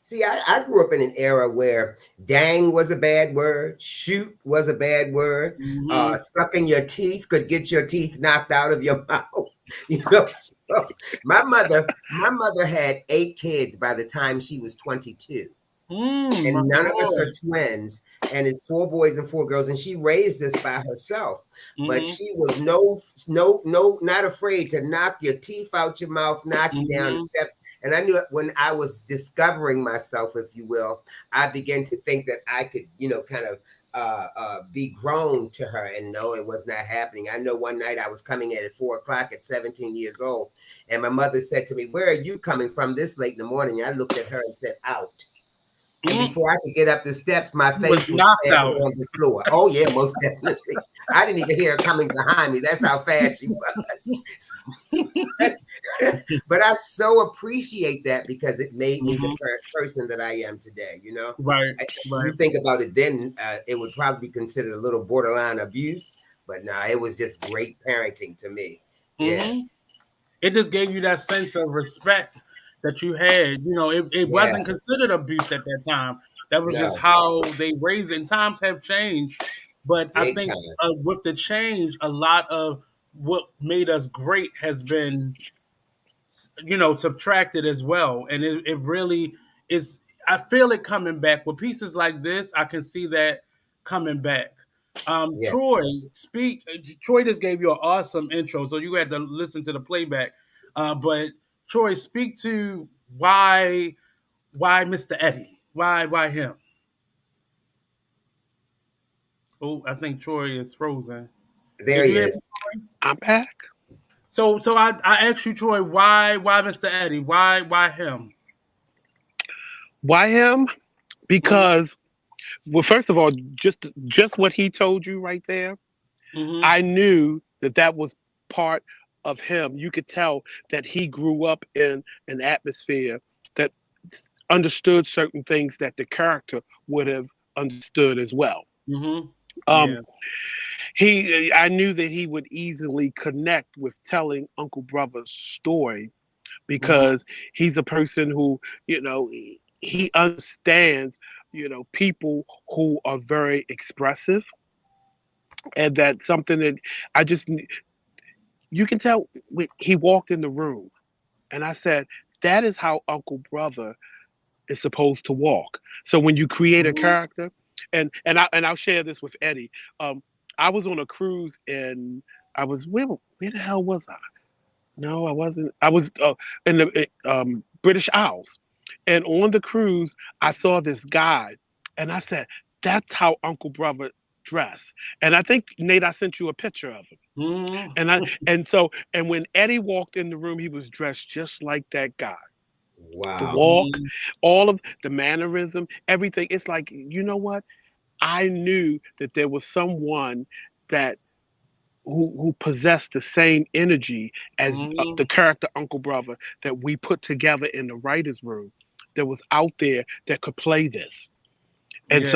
See, I grew up in an era where dang was a bad word, shoot was a bad word, Hmm. sucking your teeth could get your teeth knocked out of your mouth. You know, so my mother had 8 kids by the time she was 22, My and none of us are lord. twins, and it's 4 boys and 4 girls, and she raised us by herself. But Hmm. she was no, not afraid to knock your teeth out your mouth, knock you down the Hmm. steps. And I knew it when I was discovering myself, if you will. I began to think that I could, kind of be grown to her, and no, it was not happening. I know one night I was coming in at 4 o'clock at 17 years old, and my mother said to me, "Where are you coming from this late in the morning?" I looked at her and said, "Out." And Mm. before I could get up the steps, my You was face was knocked planted out. on the floor. Oh yeah, most definitely. I didn't even hear her coming behind me. That's how fast she was. But I so appreciate that because it made me the Hmm. person that I am today. Right, You right. think about it, then it would probably be considered a little borderline abuse, but nah, it was just great parenting to me. Yeah, Hmm. It just gave you that sense of respect that you had. It yeah, wasn't considered abuse at that time. That was just no, how they raised it. And times have changed, but I big think time. with the change, a lot of what made us great has been, subtracted as well. And it really is. I feel it coming back with pieces like this. I can see that coming back. Yeah, Troy, speak. Troy just gave you an awesome intro, so you had to listen to the playback. But Troy, speak to why Mr. Eddie? Why him? Oh, I think Troy is frozen. there Did he you hear is. me, Troy? I'm back. So I asked you, Troy, why Mr. Eddie? Why him? Why him? Mm-hmm. Because, well, first of all, just what he told you right there, Mm-hmm. I knew that that was part of him. You could tell that he grew up in an atmosphere that understood certain things that the character would have understood as well. Mm-hmm. Um, Yeah. I knew that he would easily connect with telling Uncle Brother's story Mm-hmm. because he's a person who, he understands, people who are very expressive, and that's something that I just you can tell he walked in the room, and I said that is how Uncle Brother is supposed to walk. So when you create a Mm-hmm. character, I'll share this with Eddie. I was on a cruise and I was where the hell was I? No, I wasn't. I was in the British Isles, and on the cruise I saw this guy, and I said that's how Uncle Brother dressed. And I think Nate, I sent you a picture of him. And I Mm-hmm. and when Eddie walked in the room, he was dressed just like that guy. The Wow. walk, all of the mannerism, everything. It's like, you know what? I knew that there was someone that who possessed the same energy as Mm-hmm. the character Uncle Brother that we put together in the writers' room that was out there that could play this. And Yeah.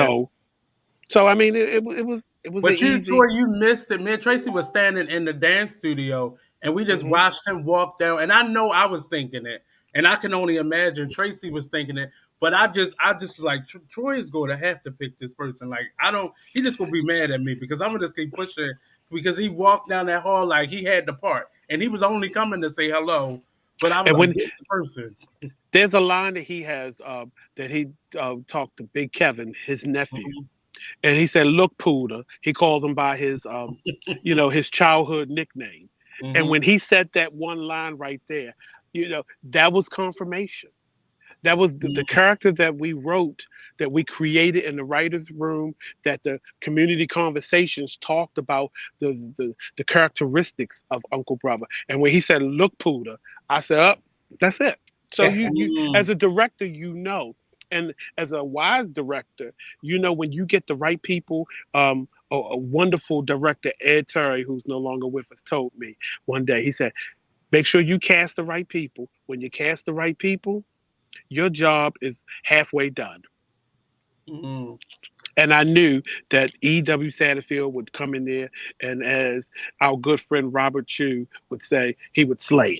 so I mean, it was an But you, easy. Troy, you missed it. Me and Tracy was standing in the dance studio, and we just Hmm. watched him walk down. And I know I was thinking it, and I can only imagine Tracy was thinking it. But I just was like, Troy is going to have to pick this person. Like, I don't. He just gonna be mad at me because I'm gonna just keep pushing because he walked down that hall like he had the part, and he was only coming to say hello. But I was And like, when this the person. there's a line that he has that he talked to Big Kevin, his nephew, Mhm. and he said, "Look, Pooter." He called him by his, his childhood nickname. And when Mhm. he said that one line right there, that was confirmation. That was the Mhm. character that we wrote, that we created in the writers' room, that the community conversations talked about the characteristics of Uncle Brother. And when he said, "Look, Pooter," I said, "Up, that's it." So you as Mhm. a director, and as a wise director, when you get the right people. A wonderful director, Ed Terry, who's no longer with us, told me one day. He said, "Make sure you cast the right people. When you cast the right people." Your job is halfway done. Mm-hmm. And I knew that E.W. Satterfield would come in there, and as our good friend Robert Chu would say, he would slay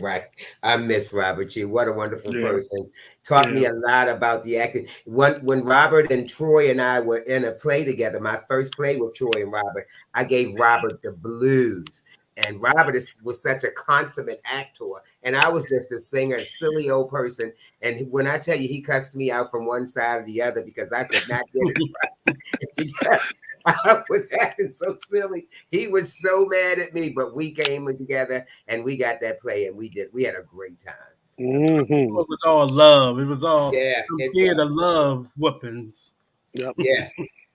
Right. I miss Robert G. What a wonderful it. person. Taught Yeah, me a lot about the acting. When Robert and Troy and I were in a play together, my first play with Troy and Robert, I gave Robert the blues. And Robert was such a consummate actor. And I was just a singer, a silly old person. And when I tell you, he cussed me out from one side or the other because I could not get it right. Because I was acting so silly. He was so mad at me, but we came together and we got that play and we had a great time. hmm It was all love. It was all Yeah, some it kid of was. love whoopings. yep. Yes.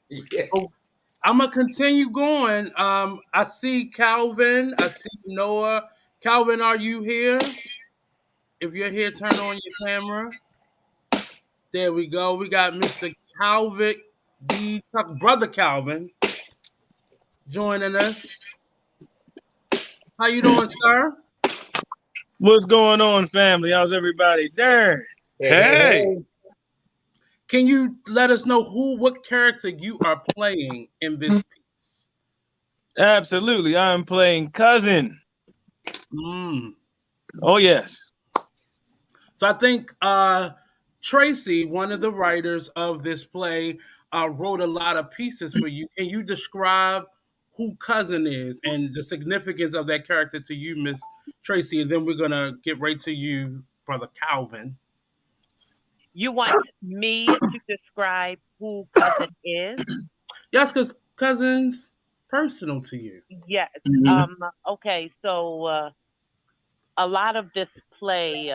Yes. Oh, I'm gonna continue going. I see Calvin. I see Noah. Calvin, are you here? If you're here, turn on your camera. There we go. We got Mr. Calvin, the brother Calvin, joining us. How you doing, sir? What's going on, family? How's everybody? Darn. Hey, hey, Hey, hey. Can you let us know what character you are playing in this piece? Absolutely. I'm playing cousin. Mm. Oh, yes. So I think Tracy, one of the writers of this play, wrote a lot of pieces for you. Can you describe who Cousin is and the significance of that character to you, Miss Tracy? And then we're gonna get right to you, Brother Calvin. You want me to describe who cousin is? Yes, because Cousin's personal to you. Yes. Mm-hmm. Okay. So a lot of this play,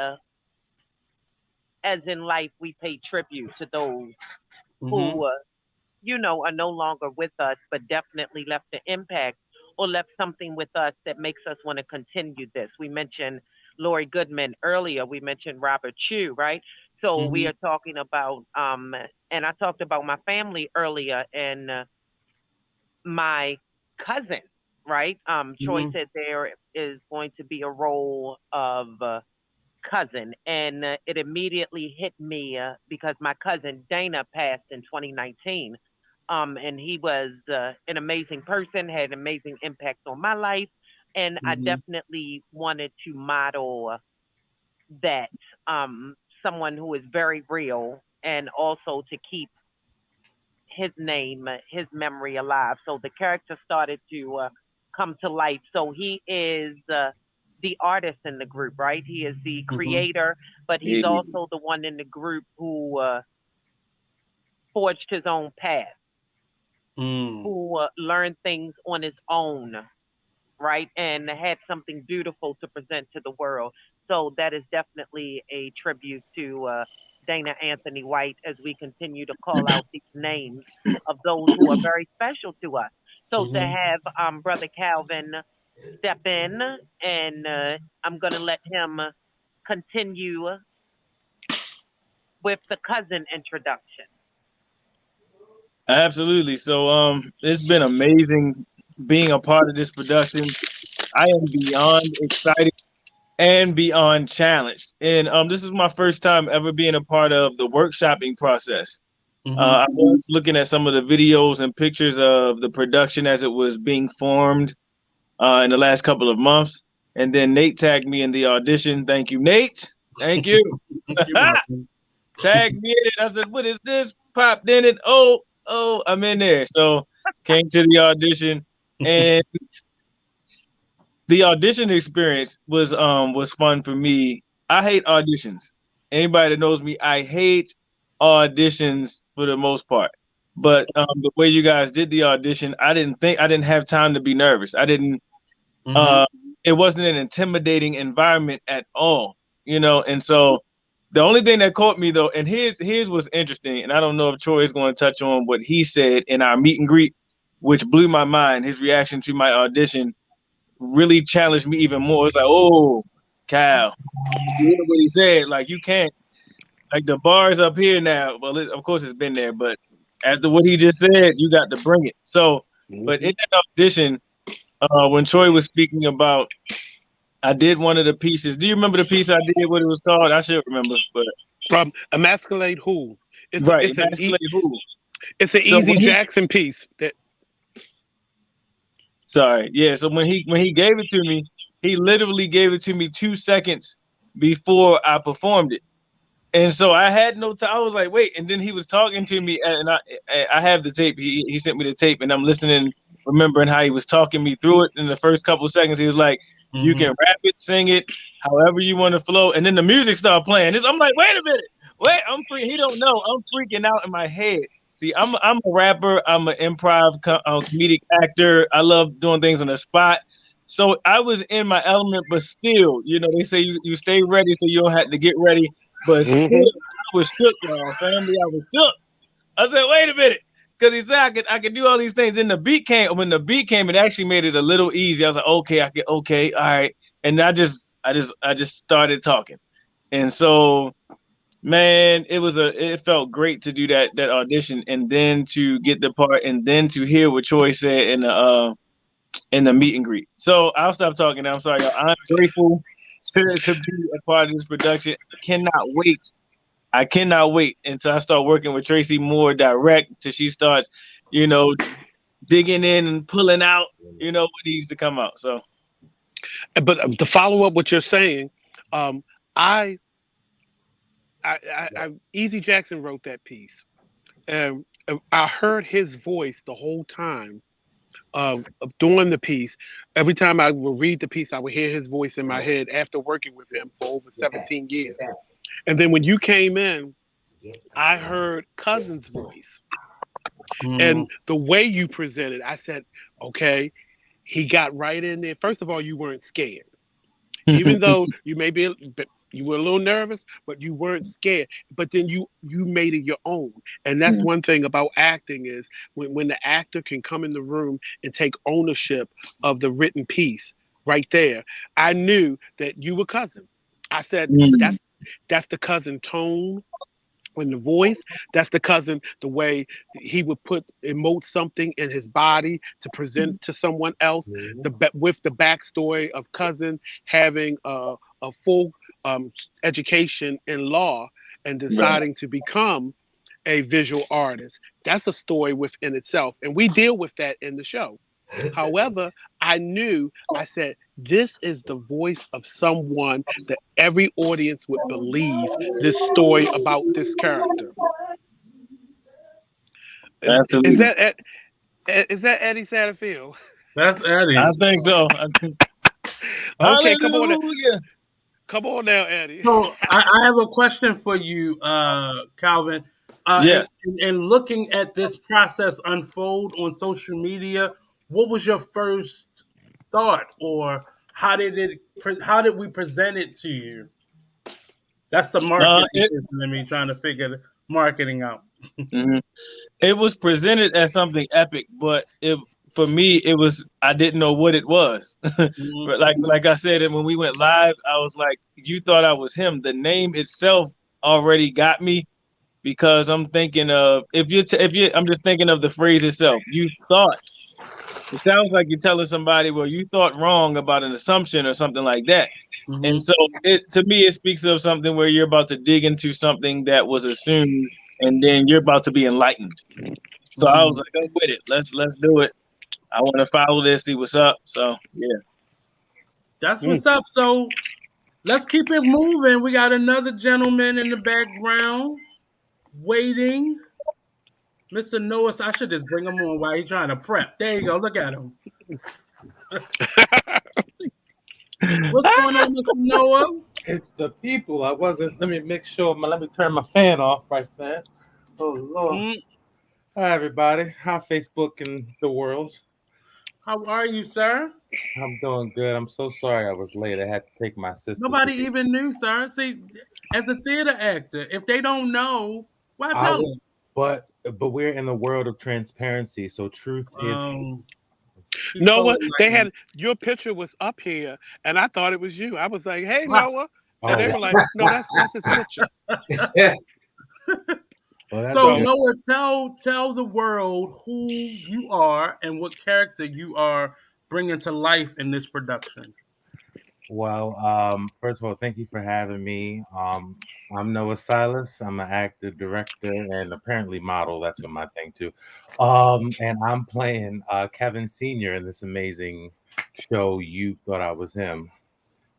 as in life, we pay tribute to those Mm-hmm. who, are no longer with us, but definitely left an impact or left something with us that makes us want to continue this. We mentioned Lori Goodman earlier. We mentioned Robert Chu, right? So we Mm-hmm. are talking about, and I talked about my family earlier and my cousin, right? Troy Mm-hmm. said there is going to be a role of cousin, and it immediately hit me because my cousin Dana passed in 2019. And he was an amazing person, had an amazing impact on my life, and I Mm-hmm. definitely wanted to model that someone who is very real, and also to keep his name, his memory alive. So the character started to come to life. So he is the artist in the group, right? He is the Mm-hmm. creator, but he's Yeah. also the one in the group who forged his own path, Mm. who learned things on his own, right? And had something beautiful to present to the world. So that is definitely a tribute to Dana Anthony White as we continue to call out these names of those who are very special to us. So to Mm-hmm. have Brother Calvin step in, and I'm going to let him continue with the cousin introduction. Absolutely. So it's been amazing being a part of this production. I am beyond excited and beyond challenged. And this is my first time ever being a part of the workshopping process. Mm-hmm. I was looking at some of the videos and pictures of the production as it was being formed in the last couple of months. And then Nate tagged me in the audition. Thank you, Nate. Thank you. You're welcome. Tagged me in it. I said, "What is this?" Popped in it. Oh, I'm in there. So came to the audition, and the audition experience was fun for me. I hate auditions. Anybody that knows me, I hate auditions for the most part. But the way you guys did the audition, I didn't have time to be nervous. I didn't. Mm-hmm. Uh, it wasn't an intimidating environment at all, And so the only thing that caught me though, and here's what's interesting, and I don't know if Troy is going to touch on what he said in our meet and greet, which blew my mind. His reaction to my audition really challenged me even more. It's like, oh, Cal, you hear what he said? Like, you can't, like, the bar's up here now. Well, of course it's been there, but after what he just said, you got to bring it. So, but hmm in that audition, when Troy was speaking about I did one of the pieces. Do you remember the piece I did? What it was called? I should remember, but From Emasculate Who. It's right, it's an emasculate who? it's an So Easy when he, Jackson piece that sorry, yeah. So when he gave it to me, he literally gave it to me 2 seconds before I performed it. And so I had no time. I was like, wait. And then he was talking to me, and I have the tape. He sent me the tape, and I'm listening, remembering how he was talking me through it. In the first couple of seconds, he was like, "You can rap it, sing it, however you want to flow." And then the music started playing. I'm like, wait a minute, wait. I'm free. He don't know. I'm freaking out in my head. See, I'm a rapper. I'm an improv comedic actor. I love doing things on the spot. So I was in my element, but still, they say you stay ready so you don't have to get ready. But still, I was shook, y'all. Family, I was shook. I said, wait a minute. Because he said I could do all these things. Then the beat came. When the beat came, it actually made it a little easy. I was like, okay, all right. And I just started talking. And so, man, it felt great to do that audition, and then to get the part, and then to hear what Troy said in the meet and greet. So I'll stop talking now. I'm sorry, y'all. I'm grateful to be a part of this production. I cannot wait until I start working with Tracy more direct, till she starts, digging in and pulling out, what needs to come out. So, but to follow up what you're saying, I Easy Jackson wrote that piece, and I heard his voice the whole time of doing the piece. Every time I would read the piece, I would hear his voice in my head after working with him for over 17 years. And then when you came in, I heard Cousin's voice. And the way you presented, I said, okay, he got right in there. First of all, you weren't scared. Even though you were a little nervous, but you weren't scared. But then you made it your own. And that's one thing about acting is when the actor can come in the room and take ownership of the written piece right there. I knew that you were Cousin. I said, that's the Cousin tone. In the voice, that's the Cousin, the way he would emote something in his body to present to someone else, with the backstory of Cousin having a full education in law and deciding to become a visual artist. That's a story within itself, and we deal with that in the show. However, I said, this is the voice of someone that every audience would believe this story about this character. absolutely. Is that Eddie Satterfield? That's Eddie. I think so. Okay, come on. Hallelujah. Come on now, Eddie. So I have a question for you, Calvin. Yes. And looking at this process unfold on social media, what was your first thought, or how did we present it to you? That's the marketing piece of me trying to figure the marketing out. It was presented as something epic, but for me, I didn't know what it was. But like I said, and when we went live, I was like, you thought I was him. The name itself already got me, because I'm thinking of, I'm just thinking of the phrase itself. You thought. It sounds like you're telling somebody, well, you thought wrong about an assumption or something like that. And so to me, it speaks of something where you're about to dig into something that was assumed, and then you're about to be enlightened. So I was like, I'm with it. Let's do it. I want to follow this, see what's up. So yeah. That's what's up. So let's keep it moving. We got another gentleman in the background waiting. Mr. Noah, I should just bring him on while he's trying to prep. There you go. Look at him. What's going on, Mr. Noah? It's the people. Let me make sure. Let me turn my fan off right fast. Oh, Lord. Hi, everybody. Hi, Facebook and the world. How are you, sir? I'm doing good. I'm so sorry I was late. I had to take my sister. Nobody even knew, sir. See, as a theater actor, if they don't know, why tell them? But we're in the world of transparency, so truth is. Noah, they had your picture was up here, and I thought it was you. I was like, "Hey, Noah," and they were like, "No, that's his picture." So Noah, tell the world who you are and what character you are bringing to life in this production. Well, first of all, thank you for having me. I'm Noah Silas. I'm an actor, director, and apparently model. That's what my thing too. And I'm playing Kevin Senior in this amazing show. You thought I was him.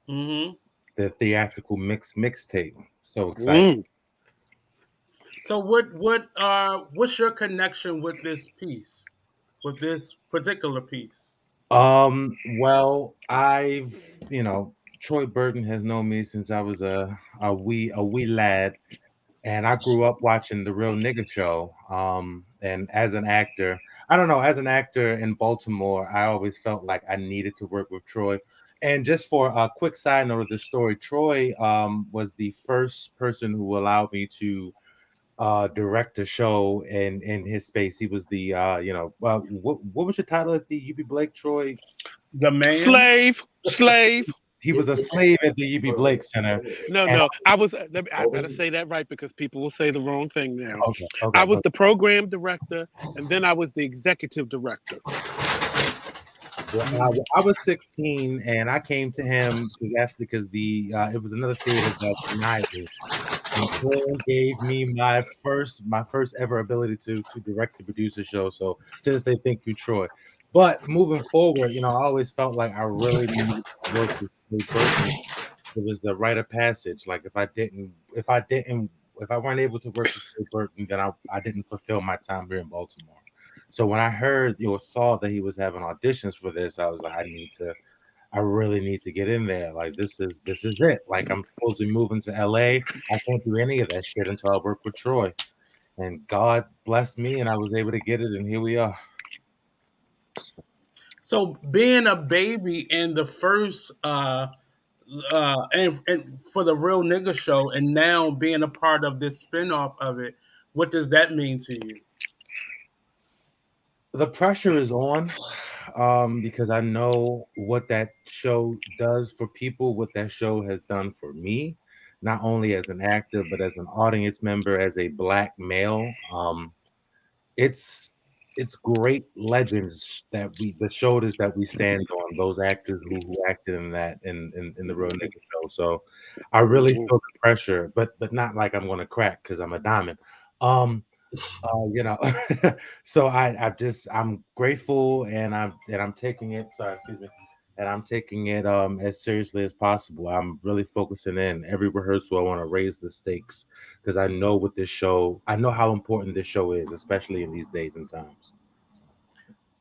Mm-hmm. The theatrical mixtape. So excited. Mm. So what's your connection with this piece, with this particular piece? Well, Troy Burton has known me since I was a wee lad, and I grew up watching the Real Nigga Show. And as an actor, I don't know, as an actor in Baltimore, I always felt like I needed to work with Troy. And just for a quick side note of the story, Troy was the first person who allowed me to direct a show in his space. He was the what was your title at the UB Blake, Troy? The man. Slave, slave. He was a slave at the UB Blake Center. No, And no. I better say that right because people will say the wrong thing now. okay, I okay, was the program director, and then I was the executive director. well, I was 16 and I came to him because the it was another theater that denied me. And Troy gave me my first ever ability to direct and produce a show. So to this day, thank you, Troy. But moving forward, I always felt like I really needed to work with Troy Burton. It was the rite of passage. Like if I weren't able to work with Troy Burton, then I didn't fulfill my time here in Baltimore. So when I heard or saw that he was having auditions for this, I was like, I really need to get in there. Like this is it. Like I'm supposed to be moving to LA. I can't do any of that shit until I work with Troy. And God blessed me and I was able to get it, and here we are. So being a baby in the first and for the Real Nigga Show, and now being a part of this spinoff of it, what does that mean to you? The pressure is on, because I know what that show does for people, what that show has done for me, not only as an actor, but as an audience member, as a black male. It's it's great legends that the shoulders that we stand on, those actors who acted in that in the Real Nigga Show. So I really Mhm. feel the pressure, but not like I'm gonna crack because I'm a diamond. Um, you know, so I'm grateful and I'm taking it. Sorry, excuse me. And I'm taking it as seriously as possible. I'm really focusing in every rehearsal. I want to raise the stakes because I know what this show. I know how important this show is, especially in these days and times.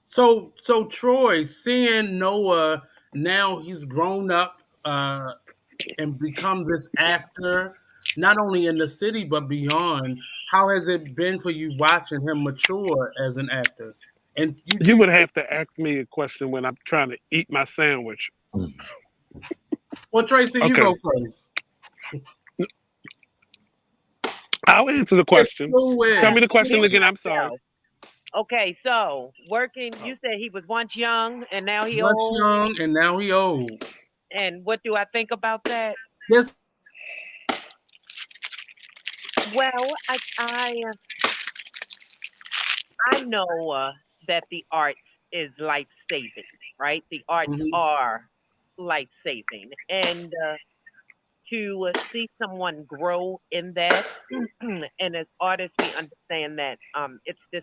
So Troy, seeing Noah now, he's grown up and become this actor, not only in the city but beyond. How has it been for you watching him mature as an actor? And you You too. would have to ask me a question when I'm trying to eat my sandwich. Well, Tracy, you Okay, go first. I'll answer the It's question. Tell fluid. me the question Here's again. I'm sorry. myself. Okay, so working, you said he was once young and now he Once old. young and now he old. And what do I think about that? Yes. Well, I know that the arts is life saving, right? The arts Mhm. are life saving, and to see someone grow in that, and as artists, we understand that it's this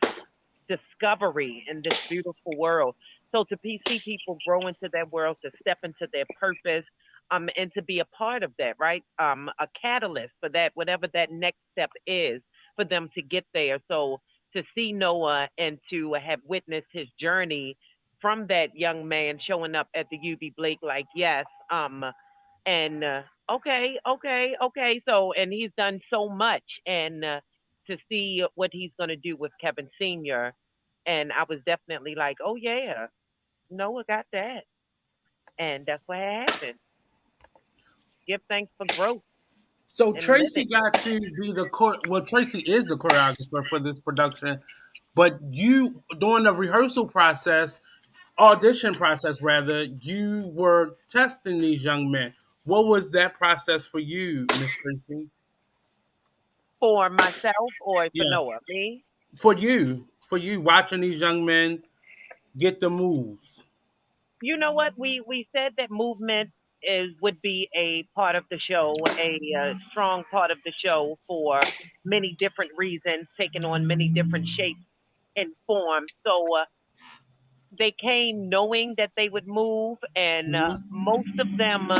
discovery in this beautiful world. So to see people grow into that world, to step into their purpose, and to be a part of that, right? A catalyst for that, whatever that next step is for them to get there. So to see Noah and to have witnessed his journey from that young man showing up at the UB Blake, like, yes, and okay, okay, okay. So, and he's done so much, and to see what he's going to do with Kevin Senior, and I was definitely like, oh yeah, Noah got that, and that's what happened. Give thanks for growth So and Tracy living. got to be well, Tracy is the choreographer for this production, but you during the rehearsal process, audition process rather, you were testing these young men. What was that process for you, Miss Tracy? For myself or for Yes. Noah, me. For you watching these young men get the moves. You know what? We said that movement. would be a part of the show, a strong part of the show for many different reasons, taking on many different shapes and forms. So they came knowing that they would move, and most of them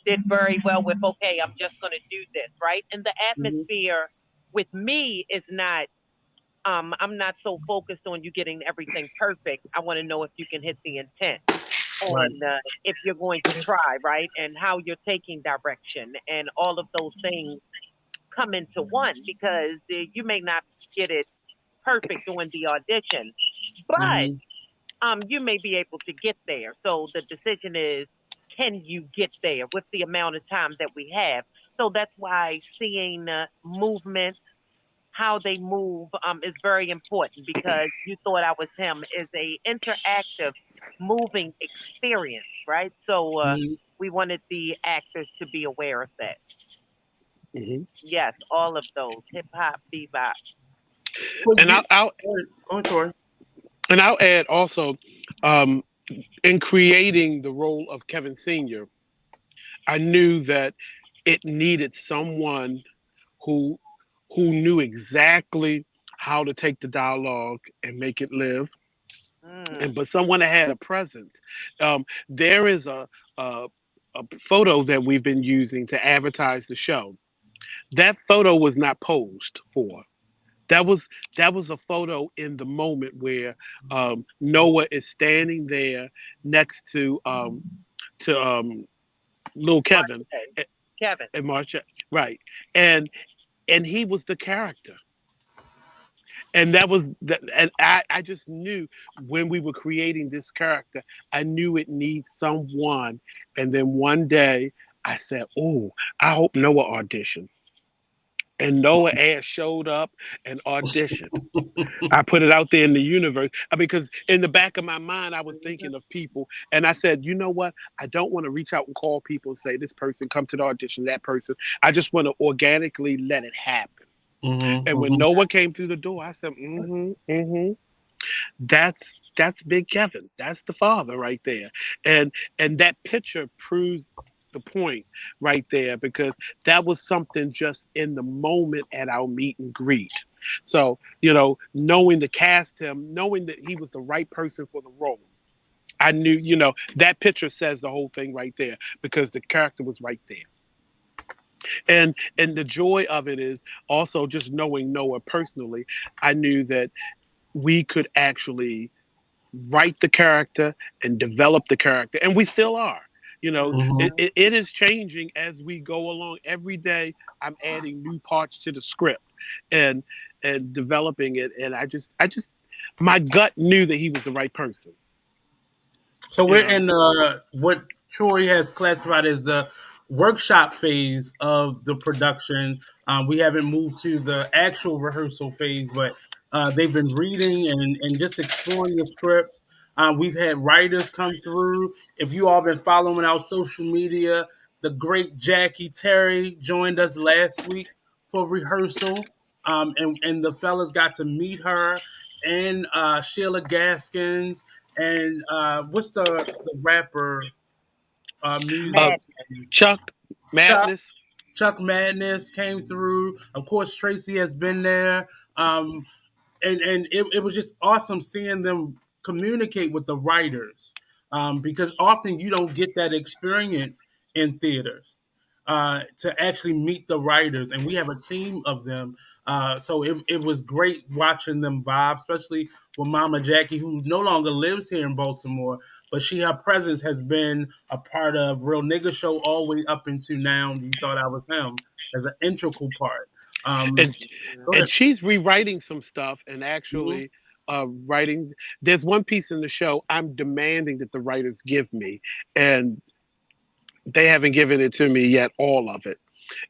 did very well with, okay, I'm just going to do this, right? And the atmosphere with me is not, I'm not so focused on you getting everything perfect. I want to know if you can hit the intent. Right. And if you're going to try, right? And how you're taking direction, and all of those things come into one, because you may not get it perfect on the audition, but you may be able to get there. So the decision is, can you get there with the amount of time that we have? So that's why seeing movement, how they move, is very important, because You Thought I Was Him is a interactive, moving experience, right? So we wanted the actors to be aware of that. Hmm. Yes, all of those, hip hop, bebop. Well, And I'll go ahead, Troy. and I'll add also, um, in creating the role of Kevin Senior, I knew that it needed someone who knew exactly how to take the dialogue and make it live, Mm. and but someone that had a presence. There is a a photo that we've been using to advertise the show. That photo was not posed for. That was that was a photo in the moment where Noah is standing there next to little Kevin Marshai. and, Kevin. and Marsha, right? And he was the character, and that was that. And I just knew when we were creating this character, I knew it needs someone. And then one day I said, "Oh, I hope Noah auditioned." And Noah ass showed up and auditioned. I put it out there in the universe because in the back of my mind, I was thinking of people. And I said, you know what? I don't want to reach out and call people and say, this person, come to the audition, that person. I just want to organically let it happen. And when Noah came through the door, I said, that's Big Kevin. That's the father right there. And that picture proves the point right there, because that was something just in the moment at our meet and greet. So, knowing to cast him, knowing that he was the right person for the role, I knew, that picture says the whole thing right there, because the character was right there. And the joy of it is also just knowing Noah personally. I knew that we could actually write the character and develop the character, and we still are. It is changing as we go along. Every day I'm adding new parts to the script and developing it, and I just my gut knew that he was the right person. So you we're know in what Troy has classified as the workshop phase of the production. We haven't moved to the actual rehearsal phase, but they've been reading and just exploring the script. We've had writers come through. If you all been following our social media, the great Jackie Terry joined us last week for rehearsal, and the fellas got to meet her and Sheila Gaskins and what's the rapper music? uh Mad. Chuck Chuck Madness. Chuck Madness came through. Of course, Tracy has been there. And it was just awesome seeing them communicate with the writers, because often you don't get that experience in theaters, to actually meet the writers, and we have a team of them. So it was great watching them vibe, especially with Mama Jackie, who no longer lives here in Baltimore, but her presence has been a part of Real Nigga Show all the way up into now. You Thought I Was Him as an integral part. Um, and Go and ahead. she's rewriting some stuff and Mhm. actually writing. There's one piece in the show I'm demanding that the writers give me, and they haven't given it to me yet, all of it.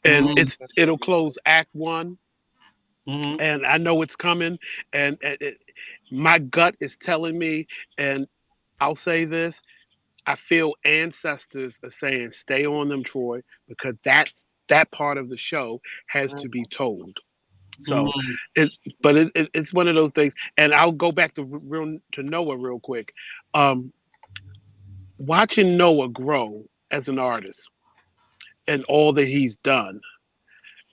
And Mhm. it'll close act one, Mhm. and I know it's coming, and my gut is telling me. And I'll say this: I feel ancestors are saying, "Stay on them, Troy," because that part of the show has to be told. So Mhm. it's one of those things. And I'll go back to Noah real quick. Um, Watching Noah grow. as an artist and all that he's done.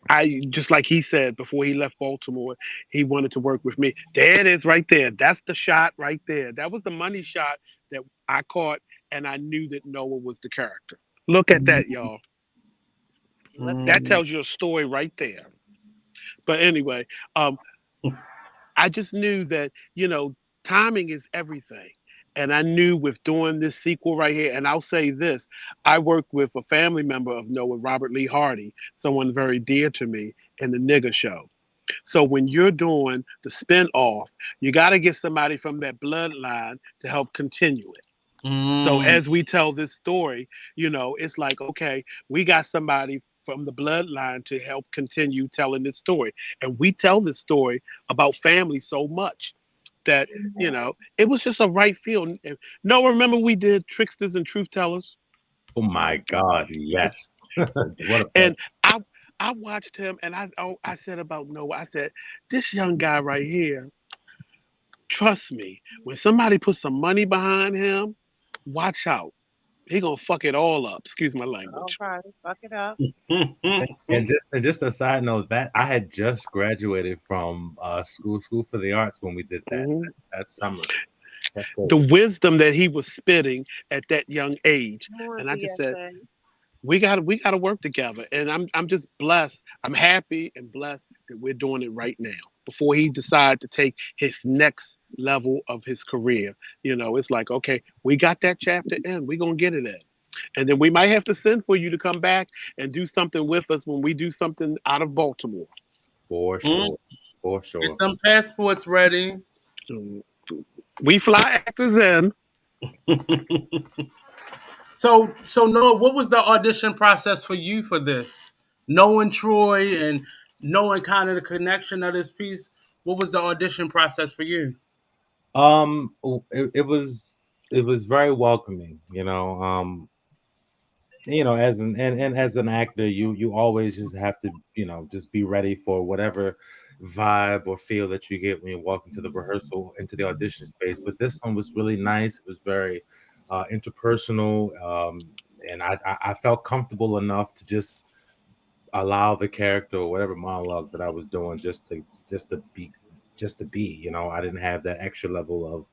I just like he said before he left Baltimore, he wanted to work with me. There it is, right there. That's the shot right there. That was the money shot that I caught, and I knew that Noah was the character. Look at that, y'all. Look at That Mm. tells you a story right there. But anyway, um, I just knew that, timing is everything. And I knew with doing this sequel right here, and I'll say this, I worked with a family member of Noah, Robert Lee Hardy, someone very dear to me in the Nigger Show. So when you're doing the spin off, you got to get somebody from that bloodline to help continue it. So Mm. as we tell this story, it's like, okay, we got somebody from the bloodline to help continue telling this story. And we tell this story about family so much that, it was just a right feel. No, remember we did Tricksters and Truth Tellers? Oh my God, yes. What a And pleasure. I watched him and I said about Noah, I said, this young guy right here, trust me, when somebody puts some money behind him, watch out. He gonna fuck it all up. Excuse my all language. right, fuck it up. And just a side note that I had just graduated from school for the arts when we did that Hmm. that summer. That's great. The wisdom that he was spitting at that young age, Come on, and I just said, BSA. we got to work together. And I'm just blessed. I'm happy and blessed that we're doing it right now. Before he decides to take his next level of his career, it's like, okay, we got that chapter in. We're gonna get it in. And then we might have to send for you to come back and do something with us when we do something out of Baltimore. For Mm. sure. For Get sure. them passports ready. Mm, we fly actors in. So Noah, what was the audition process for you for this? Knowing Troy and knowing kind of the connection of this piece, what was the audition process for you? It was very welcoming, as an as an actor, you always just have to, just be ready for whatever vibe or feel that you get when you walk into the rehearsal, into the audition space. But this one was really nice. It was very interpersonal, and I felt comfortable enough to just allow the character or whatever monologue that I was doing just to be. I didn't have that extra level of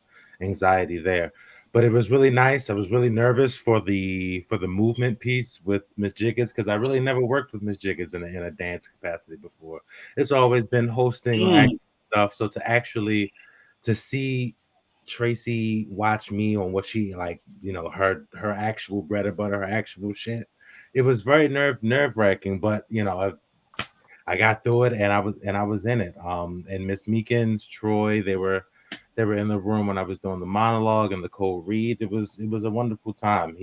anxiety there. But it was really nice. I was really nervous for the movement piece with Miss Jiggets because I really never worked with Miss Jiggets in a dance capacity before. It's always been hosting or Mm. acting stuff. So to see Tracy watch me on what she like, her actual bread and butter, her actual shit. It was very nerve-wracking, but I got through it and I was in it. And Miss Meekins, Troy, they were in the room when I was doing the monologue and the cold read. It was a wonderful time.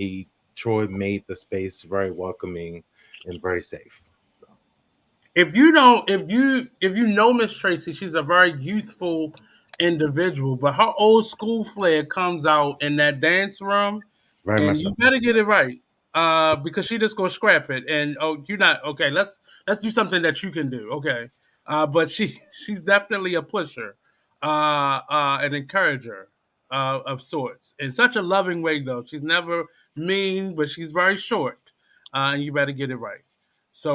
Troy made the space very welcoming and very safe. So, If you don't, if you know Miss Tracy, she's a very youthful individual, but her old school flair comes out in that dance room, very and much you so. better get it right, because she just gonna scrap it. And oh, you're not okay. Let's do something that you can do. Okay, but she's definitely a pusher, an encourager, of sorts, in such a loving way though. She's never mean, but she's very short, and you better get it right. So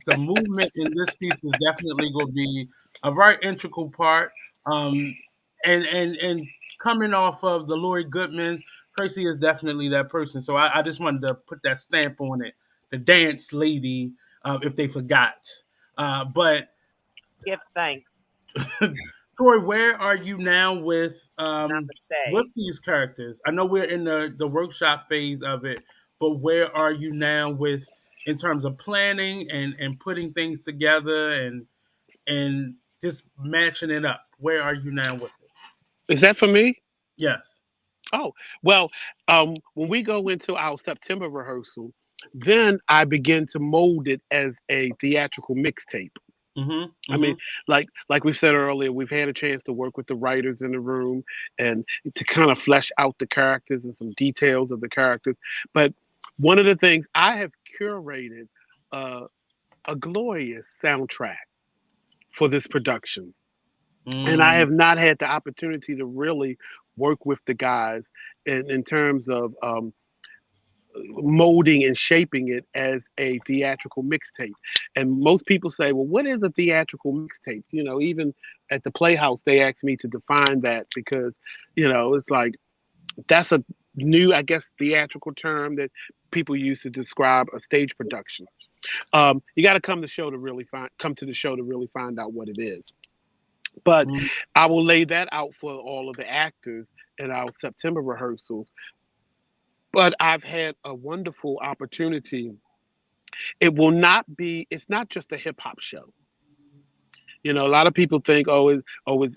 the movement in this piece is definitely going to be a very integral part. Um, and coming off of the Lori Goodmans, Tracy is definitely that person. So I just wanted to put that stamp on it, the dance lady, if they forgot. But Give thanks. Troy, where are you now with Namaste. these characters? I know we're in the workshop phase of it, but where are you now with in terms of planning and putting things together and just matching it up? Where are you now with it? Is that for me? Yes. Oh, well, when we go into our September rehearsal, then I begin to mold it as a theatrical mixtape. Mm-hmm. I mean, Mm-hmm. like we said earlier, we've had a chance to work with the writers in the room and to kind of flesh out the characters and some details of the characters. But one of the things I have curated uh, a glorious soundtrack for this production, and I Mm. have not had the opportunity to really work with the guys in terms of molding and shaping it as a theatrical mixtape. And most people say, well, what is a theatrical mixtape? You know, even at the Playhouse, they asked me to define that because, you know, it's like that's a new, I guess, theatrical term that people use to describe a stage production. You got to come to the show to really find out what it is. But Mm. I will lay that out for all of the actors in our September rehearsals. But I've had a wonderful opportunity. It's not just a hip hop show. You know, a lot of people think,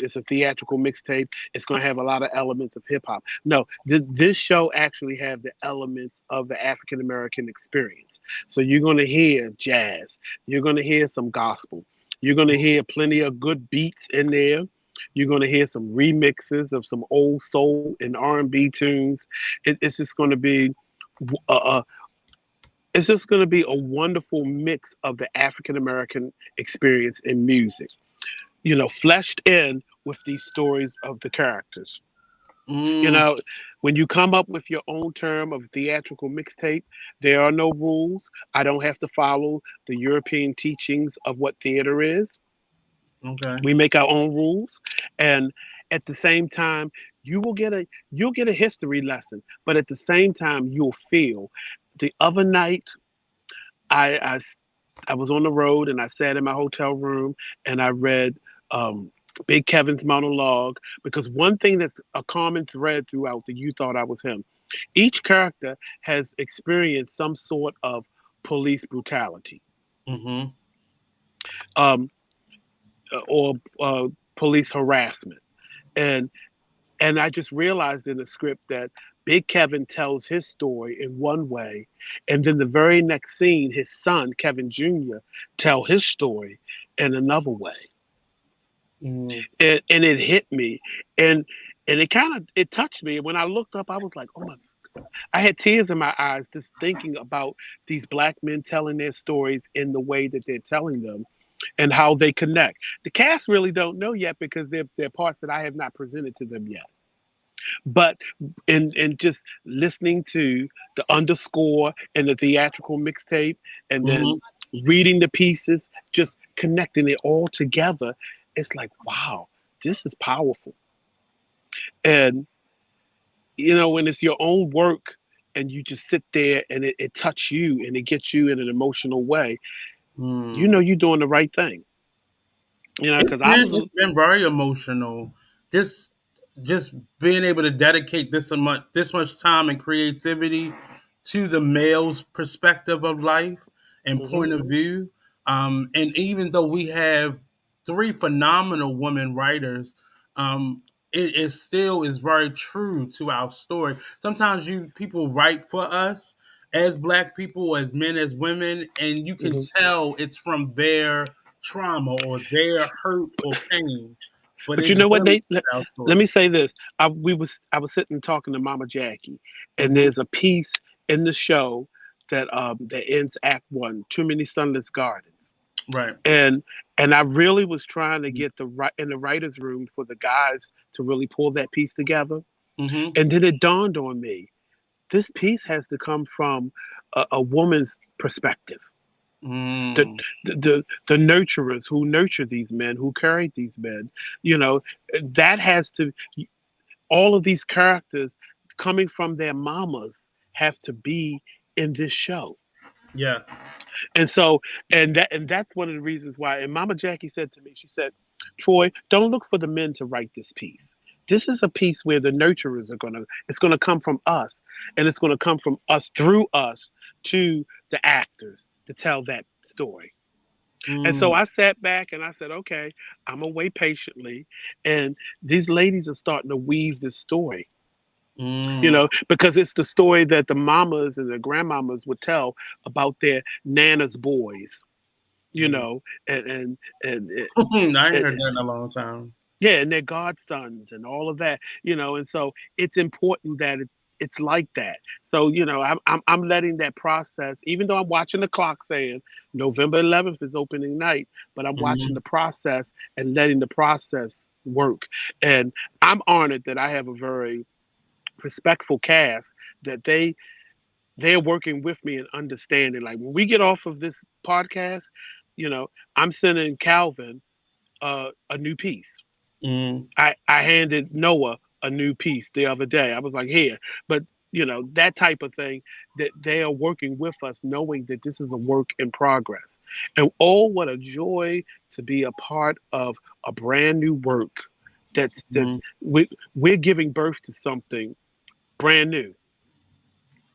it's a theatrical mixtape. It's going to have a lot of elements of hip hop. No, this show actually have the elements of the African American experience. So you're going to hear jazz. You're going to hear some gospel. You're going to hear plenty of good beats in there. You're going to hear some remixes of some old soul and R&B tunes. It's just going to be a, it's just going to be a wonderful mix of the African American experience in music, you know, fleshed in with these stories of the characters. You Mm. know, when you come up with your own term of theatrical mixtape, there are no rules. I don't have to follow the European teachings of what theater is. Okay. We make our own rules, and at the same time, you'll get a history lesson, but at the same time, you'll feel. The other night, I, I I was on the road and I sat in my hotel room and I read um, Big Kevin's monologue because one thing that's a common thread throughout the You Thought I Was Him. Each character has experienced some sort of police brutality Mm-hmm. um, or police harassment, and I just realized in the script that Big Kevin tells his story in one way, and then the very next scene, his son Kevin Jr. tell his story in another way, Mm. and it hit me, and it kind of it touched me. And when I looked up, I was like, oh my! I had tears in my eyes just thinking about these black men telling their stories in the way that they're telling them, and how they connect. The cast really don't know yet because they're parts that I have not presented to them yet. But in just listening to the underscore and the theatrical mixtape, and then Mm-hmm. reading the pieces, just connecting it all together, it's like, wow, this is powerful. And you know, when it's your own work and you just sit there and it touch you and it gets you in an emotional way, you Mm. know you're doing the right thing. You know, because I was It's been very emotional. Just just being able to dedicate this much time and creativity to the male's perspective of life and mhm, point of view. And even though we have three phenomenal women writers, it still is very true to our story. Sometimes you people write for us as black people, as men, as women, and you can mhm. tell it's from their trauma or their hurt or pain, but But it you is know what, really Nate? to our Let me story. say this. I was sitting talking to Mama Jackie, and Hmm. there's a piece in the show that ends Act One. Too many sunless gardens, Right. and I really was trying to get the right in the writers' room for the guys to really pull that piece together, Hmm. and then it dawned on me: this piece has to come from a woman's perspective. The, Mm. the nurturers who nurture these men, who carried these men, you know, that has to all of these characters coming from their mamas have to be in this show. Yes. And so and that's one of the reasons why, and Mama Jackie said to me, she said, Troy, don't look for the men to write this piece. This is a piece where the nurturers are gonna it's gonna come from us, and it's gonna come from us through us to the actors to tell that story. And so Mm. I sat back and I said, okay, I'm gonna wait patiently. And these ladies are starting to weave this story, you Mm. know, because it's the story that the mamas and the grandmamas would tell about their nana's boys, you Mm. know, and, I ain't and heard that in a long time. yeah, and their godsons and all of that, you know, and so it's important that it's like that. So you know, I'm letting that process, even though I'm watching the clock saying November 11th is opening night, but I'm watching Hmm. the process and letting the process work. And I'm honored that I have a very respectful cast that they're working with me and understanding. Like when we get off of this podcast, you know, I'm sending Calvin a new piece. Mm. I handed Noah a new piece the other day. I was like, here, but you know, that type of thing, that they are working with us, knowing that this is a work in progress. And oh, what a joy to be a part of a brand new work that's Mm. we're giving birth to something brand new.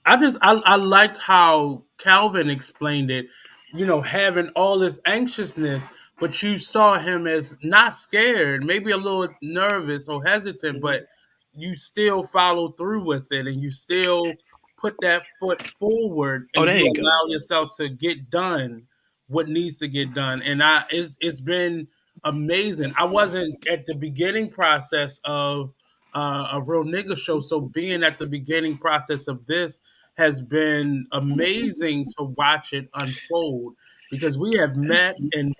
I liked how Calvin explained it, you know, having all this anxiousness, but you saw him as not scared, maybe a little nervous or hesitant, Mhm. but you still follow through with it and you still put that foot forward Oh, and there you you go. allow yourself to get done what needs to get done. And it's been amazing. I wasn't at the beginning process of a real nigga show, so being at the beginning process of this has been amazing to watch it unfold because we have met and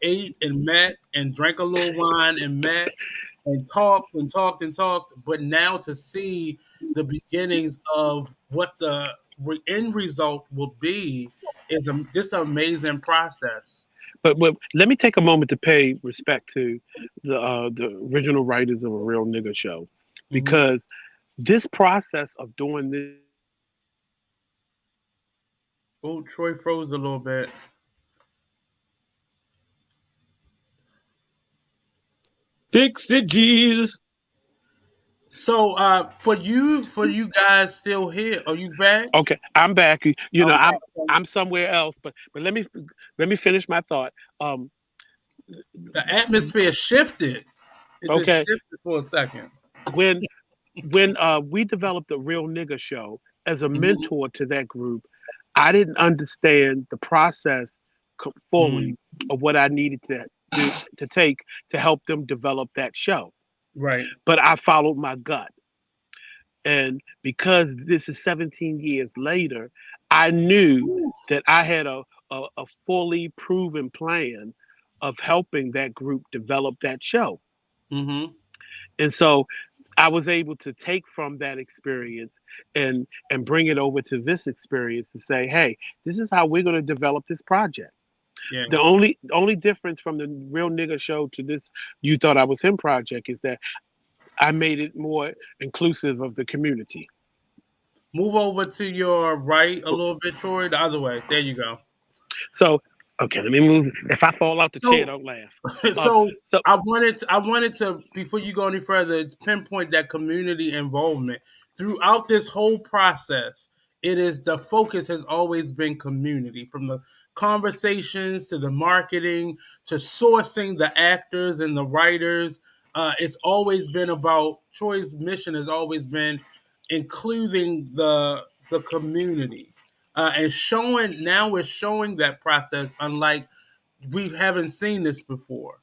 ate and met and drank a little wine and met and talked and talked and talked. But now to see the beginnings of what the end result will be is this amazing process. But let me take a moment to pay respect to the original writers of a real nigga show, Hmm. because this process of doing this Oh, Troy froze a little bit. Fix it, Jesus. So, for you guys still here? Are you back? okay, I'm back. You know, Okay. I'm somewhere else, but let me finish my thought. Um, The atmosphere shifted. It just okay, shifted for a second. when when we developed the real nigga show as a Mhm. mentor to that group, I didn't understand the process Mm. fully of what I needed to do to take to help them develop that show. Right. But I followed my gut. And because this is 17 years later, I knew that I had a fully proven plan of helping that group develop that show. Mm-hmm. And so I was able to take from that experience and bring it over to this experience to say, hey, this is how we're going to develop this project. Yeah. The only difference from the real nigga show to this you thought I was him project is that I made it more inclusive of the community. Move over to your right a little bit, Troy. The other way. There you go. So, okay, let me move. If I fall out the chair, So, don't laugh. Um, so so I wanted to before you go any further pinpoint that community involvement throughout this whole process. It is the focus has always been community, from the conversations to the marketing to sourcing the actors and the writers. It's always been about Troy's mission has always been including the community and showing. Now we're showing that process, unlike we haven't seen this before.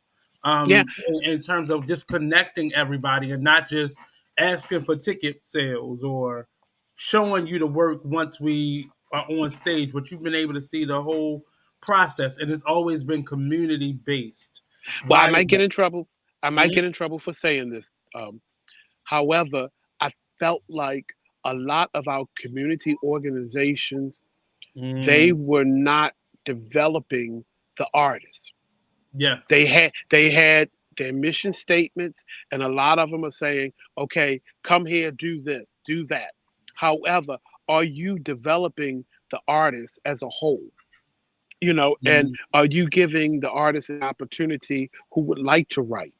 yeah, In terms of disconnecting everybody and not just asking for ticket sales or showing you the work once we are on stage, but you've been able to see the whole process, and it's always been community based. well, I Why is might get that? in trouble. I might Mhm. get in trouble for saying this. Um, However, I felt like a lot of our community organizations, they Mm, were not developing the artists. yes. They had their mission statements, and a lot of them are saying, "Okay, come here, do this, do that." However, are you developing the artist as a whole? You know, and Mm, are you giving the artist an opportunity who would like to write?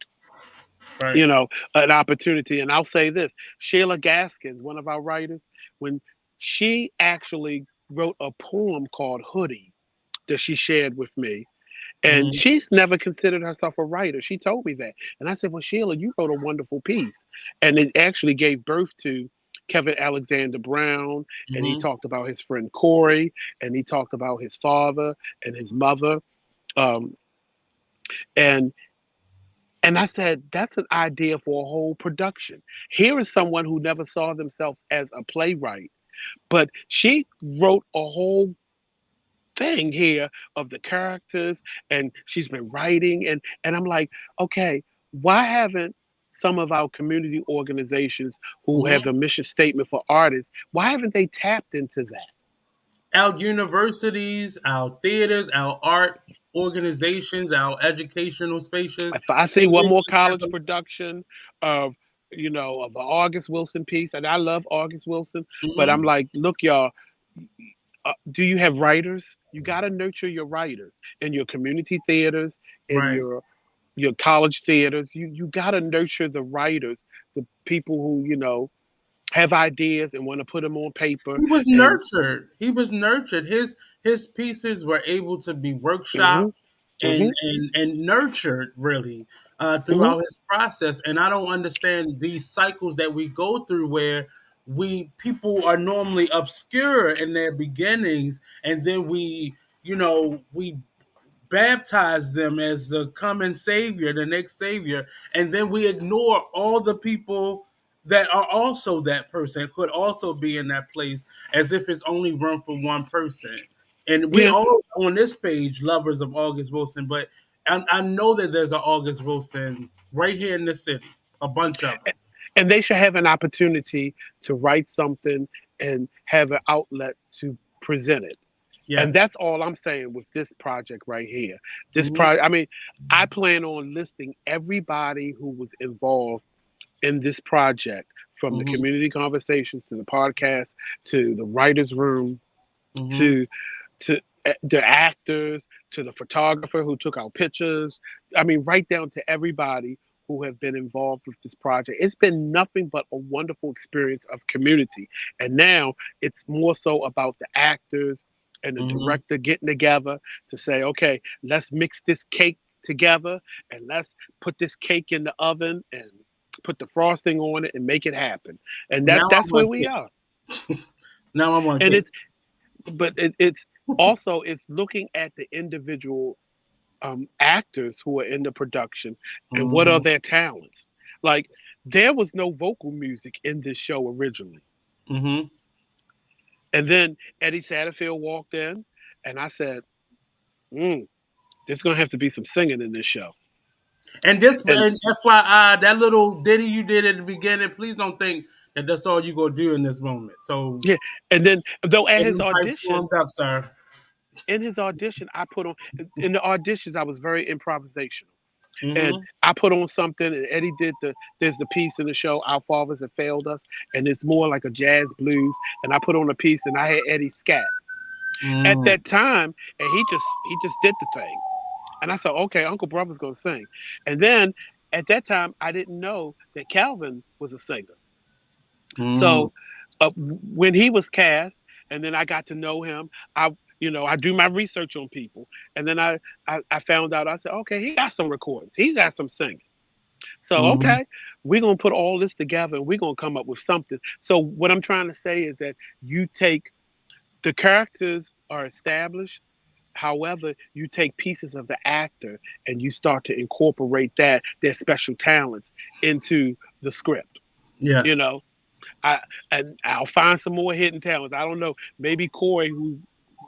right. You know, an opportunity. And I'll say this: Sheila Gaskins, one of our writers, when she actually wrote a poem called Hoodie that she shared with me, and Mm, she's never considered herself a writer. She told me that. And I said, well, Sheila, you wrote a wonderful piece. And it actually gave birth to Kevin Alexander Brown. And he mm, talked about his friend Corey, and he talked about his father and his mother. Um, and and I said, that's an idea for a whole production. Here is someone who never saw themselves as a playwright, but she wrote a whole thing here of the characters, and she's been writing, and I'm like, okay, why haven't some of our community organizations who Mhm. have a mission statement for artists, why haven't they tapped into that? Our universities, our theaters, our art organizations, our educational spaces, If I see one they more have college a, production of, of the August Wilson piece, and I love August Wilson, but I'm mhm, like, look, y'all, do you have writers? You got to nurture your writers in your community theaters, in right. your college theaters. You got to nurture the writers, the people who have ideas and want to put them on paper. He was And nurtured. He was nurtured. His pieces were able to be workshopped hmm hmm and nurtured really hmm throughout his process. And I don't understand these cycles that we go through where we people are normally obscure in their beginnings, and then we baptize them as the coming savior, the next savior, and then we ignore all the people that are also that person, could also be in that place, as if it's only room for one person. And we yeah, all on this page lovers of August Wilson, but I know that there's an August Wilson right here in the city, a bunch of them. and they should have an opportunity to write something and have an outlet to present it. And Yes. that's all I'm saying with this project right here. This Hmm. project, I mean, I plan on listing everybody who was involved in this project, from the Hmm. community conversations to the podcast to the writers' room Hmm. to the actors to the photographer who took our pictures. I mean, right down to everybody who have been involved with this project. It's been nothing but a wonderful experience of community. And now it's more so about the actors and the Hmm. director getting together to say, okay, let's mix this cake together and let's put this cake in the oven and put the frosting on it and make it happen. And Now I that's where want we cake. are. Now I want And cake. it's also it's looking at the individual actors who are in the production and what are Hmm. their talents. Like, there was no vocal music in this show originally, Hmm. and then Eddie Satterfield walked in, and I said, "There's gonna have to be some singing in this show." And this, And and FYI, that little ditty you did at the beginning, please don't think that that's all you gonna do in this moment. So yeah, and then though get them pipes warmed up, sir. in his audition, I put on in the auditions I was very improvisational. And Hmm. I put on something, and Eddie did there's the piece in the show, Our Fathers Have Failed Us, and it's more like a jazz blues. And I put on a piece, and I had Eddie scat at Mm. that time, and he just did the thing. And I said, okay, Uncle Brother's gonna sing. And then at that time, I didn't know that Calvin was a singer. Mm. So when he was cast, and then I got to know him, I do my research on people, and then I found out. I said, okay, he got some recordings, he's got some singing. So Mm. okay, we're gonna put all this together, and we're gonna come up with something. So what I'm trying to say is that you take the characters are established. However, you take pieces of the actor and you start to incorporate their special talents into the script. You Yes. know, I and I'll find some more hidden talents. I don't know. Maybe Corey, who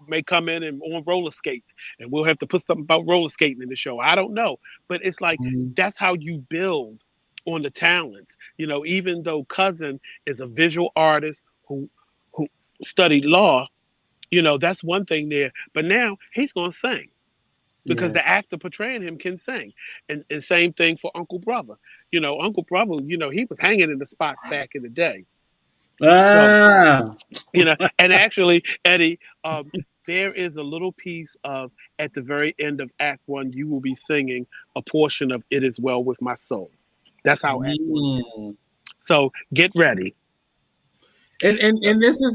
may come in and on roller skates, and we'll have to put something about roller skating in the show. I don't know, but it's like Mm. that's how you build on the talents. Even though Cousin is a visual artist who studied law, that's one thing there. But now he's gonna sing because Yeah. the actor portraying him can sing. And same thing for Uncle Brother. Uncle Brother, he was hanging in the spots back in the day. So, Ah. and actually, Eddie, there is a little piece of at the very end of Act 1, you will be singing a portion of "It Is Well with My Soul." That's how Act 1 ends. Mm. So get ready. And this is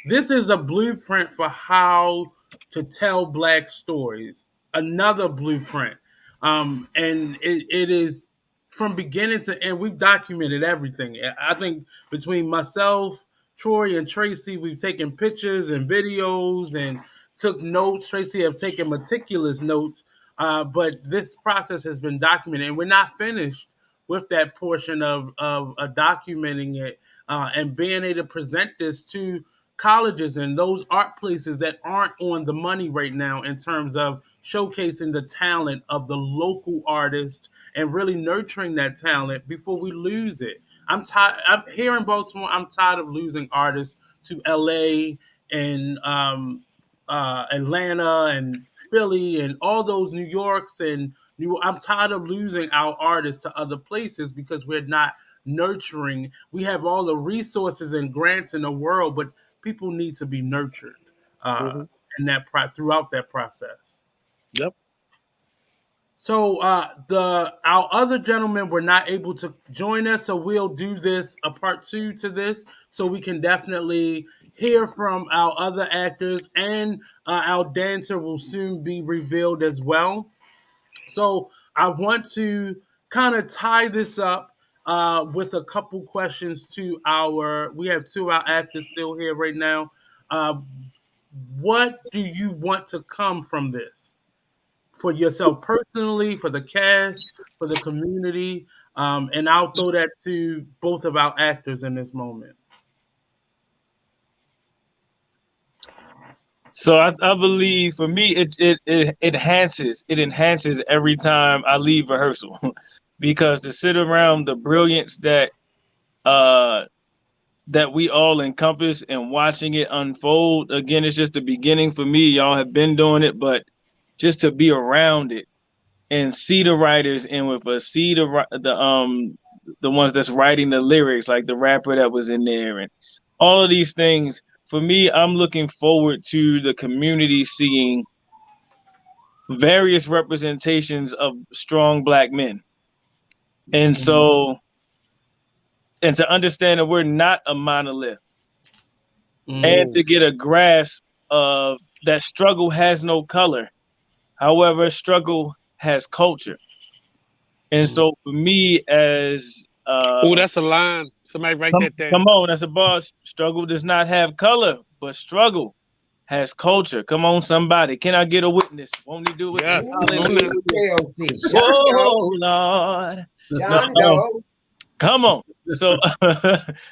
this is a blueprint for how to tell black stories. Another blueprint, and it is from beginning to end. We've documented everything. I think between myself, Troy, and Tracy, we've taken pictures and videos and took notes. Tracy have taken meticulous notes, but this process has been documented, and we're not finished with that portion of documenting it and being able to present this to colleges and those art places that aren't on the money right now in terms of showcasing the talent of the local artists and really nurturing that talent before we lose it. I'm tired. I'm here in Baltimore. I'm tired of losing artists to LA and Atlanta and Philly and all those New Yorks and I'm tired of losing our artists to other places because we're not nurturing. We have all the resources and grants in the world, but people need to be nurtured in that throughout that process. Yep. So our other gentlemen were not able to join us, so we'll do this a part 2 to this, so we can definitely hear from our other actors, and our dancer will soon be revealed as well. So I want to kind of tie this up with a couple questions to we have 2 of our actors still here right now. What do you want to come from this? For yourself personally, for the cast, for the community, and I'll throw that to both of our actors in this moment. So I believe for me it enhances every time I leave rehearsal because to sit around the brilliance that we all encompass and watching it unfold again, it's just the beginning for me. Y'all have been doing it, but just to be around it and see the writers and with us see the ones that's writing the lyrics, like the rapper that was in there and all of these things. For me, I'm looking forward to the community seeing various representations of strong Black men. And so, and to understand that we're not a monolith and to get a grasp of that struggle has no color. However, struggle has culture. And so for me as that's a line. Somebody write that down. Come on, that's a bar. Struggle does not have color, but struggle has culture. Come on, somebody. Can I get a witness? Won't he do it? Yes. Oh, Lord. No. Come on. So,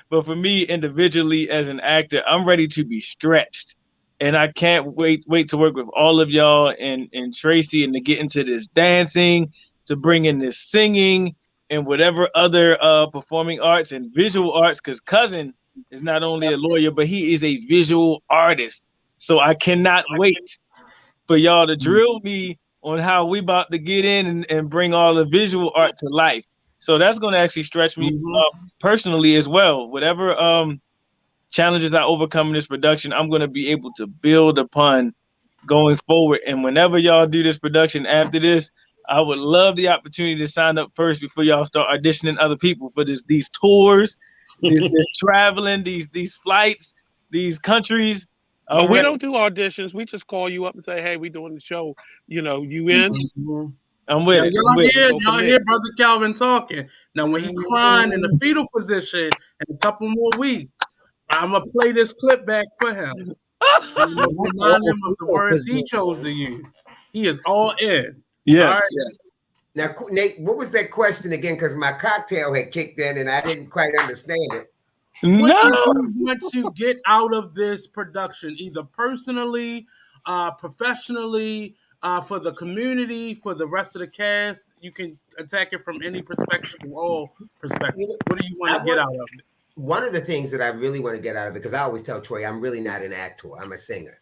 but for me individually as an actor, I'm ready to be stretched. And I can't wait to work with all of y'all and Tracy and to get into this dancing, to bring in this singing and whatever other performing arts and visual arts, because Cousin is not only a lawyer, but he is a visual artist. So I cannot wait for y'all to drill me on how we about to get in and bring all the visual art to life. So that's going to actually stretch me personally as well. Whatever challenges I overcome in this production, I'm going to be able to build upon going forward. And whenever y'all do this production after this, I would love the opportunity to sign up first before y'all start auditioning other people for these tours, this traveling, these flights, these countries. We don't do auditions. We just call you up and say, "Hey, we doing the show. You know, you in?" I'm with it. Y'all hear Brother Calvin talking. Now, when he crying in the fetal position in a couple more weeks, I'm gonna play this clip back for him. Remind him of the words he chose to use. He is all in. Yes. All right? Yes. Now, Nate, what was that question again? Because my cocktail had kicked in and I didn't quite understand it. What did you want to get out of this production, either personally, professionally, for the community, for the rest of the cast? You can attack it from any perspective, all perspectives. What do you want to get out of it? One of the things that I really want to get out of it, because I always tell Troy, I'm really not an actor. I'm a singer.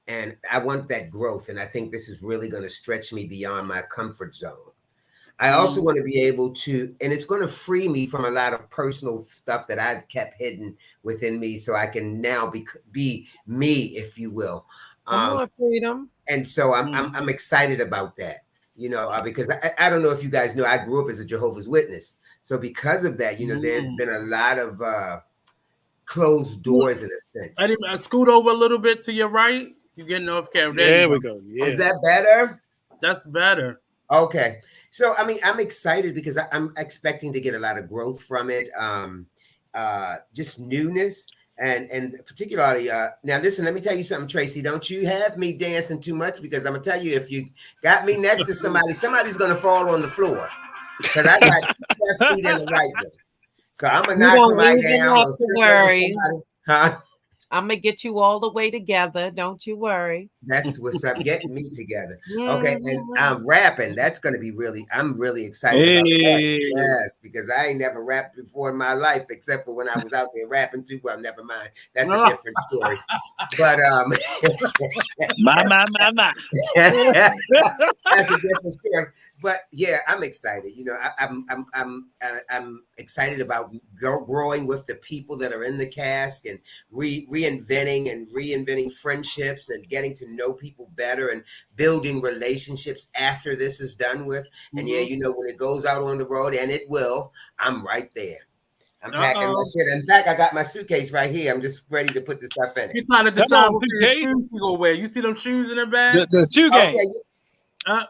And I want that growth. And I think this is really going to stretch me beyond my comfort zone. I also want to be able to, and it's going to free me from a lot of personal stuff that I've kept hidden within me, so I can now be me, if you will. Freedom. And so I'm excited about that, you know, because I don't know if you guys know, I grew up as a Jehovah's Witness. So because of that, you know, there's been a lot of closed doors in a sense. I didn't scoot over a little bit to your right. You're getting off camera. There we go. Yeah. Is that better? That's better. Okay. So, I mean, I'm excited because I'm expecting to get a lot of growth from it. Just newness and particularly, now listen, let me tell you something, Tracy, don't you have me dancing too much, because I'm gonna tell you, if you got me next to somebody's gonna fall on the floor, because I got 2 feet in the right way. So I'm gonna knock somebody down. Not to worry. Huh? I'm gonna get you all the way together. Don't you worry. That's what's up. Get me together. Okay, and Mhm. rapping. That's going to be really. I'm really excited about that. Hey, Yes, because I ain't never rapped before in my life, except for when I was out there rapping too. Well, never mind. That's a Oh, different story. But my. that's a different story. But yeah, I'm excited. You know, I'm excited about growing with the people that are in the cast and reinventing friendships and getting to know people better and building relationships after this is done with. And yeah, mhm. you know, when it goes out on the road, and it will, I'm right there. I'm packing my Uh-oh. shit. In fact, I got my suitcase right here. I'm just ready to put the stuff in it. You're trying to Come decide on, what kind of PK. shoes you gonna wear. You see them shoes in the bag? The shoe game. Okay. Uh,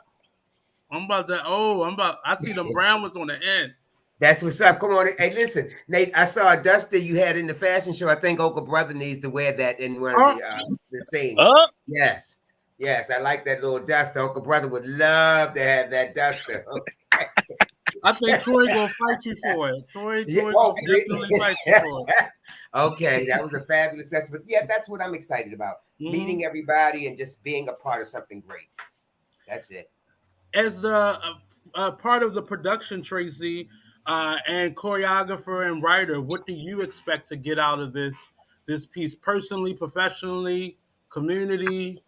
I'm about to. Oh, I see them brown ones on the end. That's what's up. Come on. Hey, listen, Nate, I saw a duster you had in the fashion show. I think Oka Brother needs to wear that in one of Oh, the scenes. Oh, Yes. Yes, I like that little duster. Oka Brother would love to have that duster. I think Troy gonna fight you for it. Troy Yeah, gonna definitely fight you for it. okay, that was a fabulous test. But yeah, that's what I'm excited about. Mhm. Meeting everybody and just being a part of something great. That's it. As the part of the production, Tracy, and choreographer and writer, what do you expect to get out of this piece, personally, professionally, community?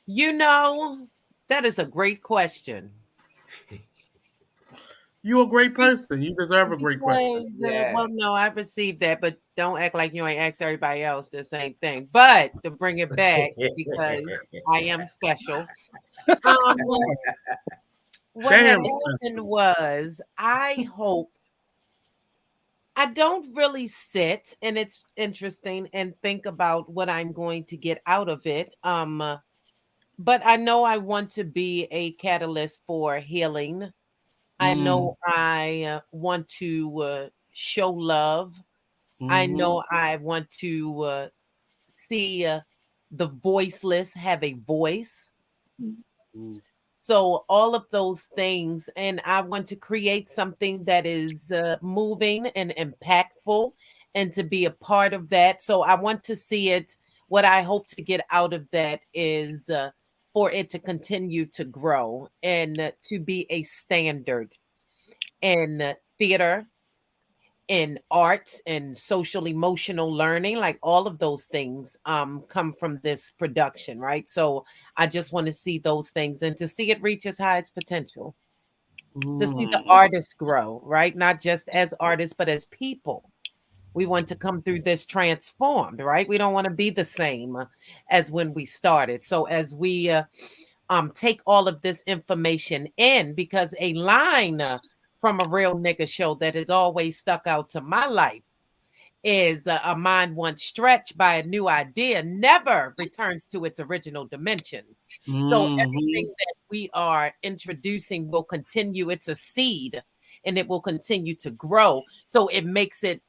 You know, that is a great question. You're a great person. You deserve a great question. Because, well, Yes. no, I received that, but don't act like you ain't asked everybody else the same thing. But to bring it back, because I am special. Um, what had Damn. happened was I don't really sit, and it's interesting, and think about what I'm going to get out of it. But I know I want to be a catalyst for healing. I Mm, know I want to show love. I mhm, know I want to see the voiceless have a voice. mm, So, all of those things, and I want to create something that is moving and impactful and to be a part of that. So, I want to see it. What I hope to get out of that is for it to continue to grow and to be a standard in theater, in arts, and social emotional learning. Like all of those things come from this production, right? So I just want to see those things and to see it reach its highest potential, to see the mm. artists grow, right? Not just as artists but as people. We want to come through this transformed, right? We don't want to be the same as when we started. So as we take all of this information in, because a line from a real nigga show that has always stuck out to my life is a mind once stretched by a new idea never returns to its original dimensions. So Mhm. everything that we are introducing will continue. It's a seed and it will continue to grow. So it makes a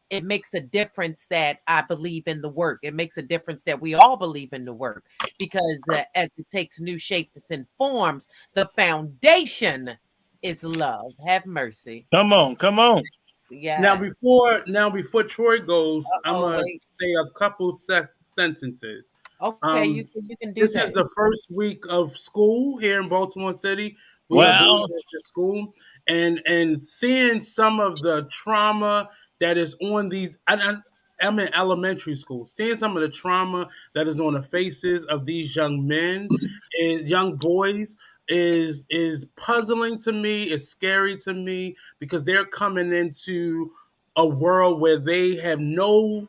difference that I believe in the work. It makes a difference that we all believe in the work, because as it takes new shapes and forms, the foundation is love. Have mercy. come on, come on. Yeah. Now before Troy goes, I'm Oh gonna wait. say a couple sentences. Okay, Um, you can do this is that. the first week of school here in Baltimore City. We are being Well, at the school, and seeing some of the trauma that is on these. I'm in elementary school. Seeing some of the trauma that is on the faces of these young men and young boys is puzzling to me. It's scary to me because they're coming into a world where they have no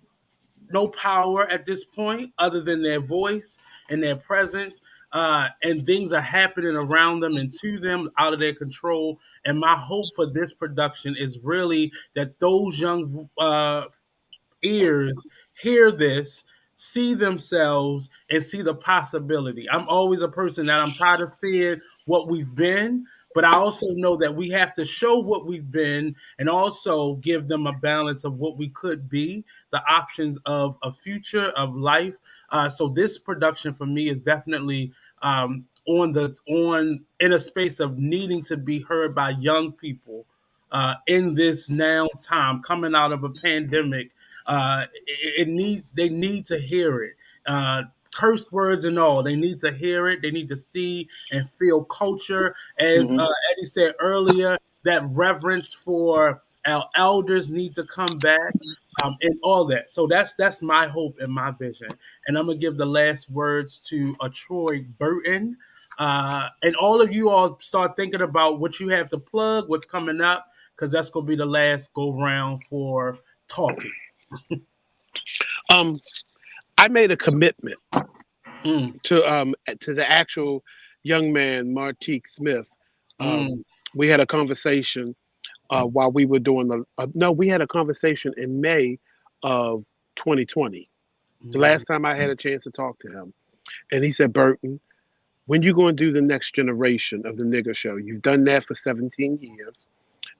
power at this point other than their voice and their presence. And things are happening around them and to them out of their control. And my hope for this production is really that those young ears hear this, see themselves, and see the possibility. I'm always a person that I'm tired of seeing what we've been, but I also know that we have to show what we've been and also give them a balance of what we could be, the options of a future of life. So this production for me is definitely on in a space of needing to be heard by young people in this now time coming out of a pandemic. It needs. They need to hear it. Curse words and all. They need to hear it. They need to see and feel culture. As Eddie said earlier, that reverence for our elders need to come back. And all that. So that's my hope and my vision. And I'm gonna give the last words to Troy Burton. And all of you all start thinking about what you have to plug, what's coming up, because that's gonna be the last go round for talking. I made a commitment Mm, to the actual young man, Martique Smith. mm, We had a conversation while we were doing no, we had a conversation in May of 2020. The mm, last time I had a chance to talk to him, and he said, "Burton, when you going to do the next generation of the nigger show? You've done that for 17 years,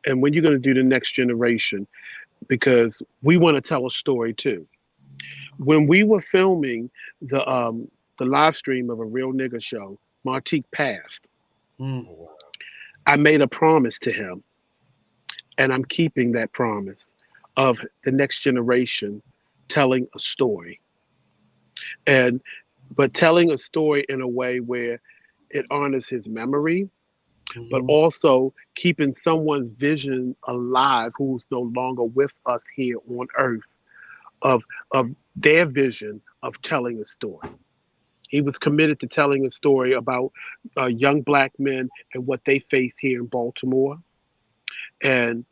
and when you going to do the next generation? Because we want to tell a story too." When we were filming the live stream of a real nigger show, Martique passed. mm. I made a promise to him, and I'm keeping that promise of the next generation telling a story, and but telling a story in a way where it honors his memory, but Mhm. also keeping someone's vision alive who's no longer with us here on earth of their vision of telling a story. He was committed to telling a story about young black men and what they face here in Baltimore, and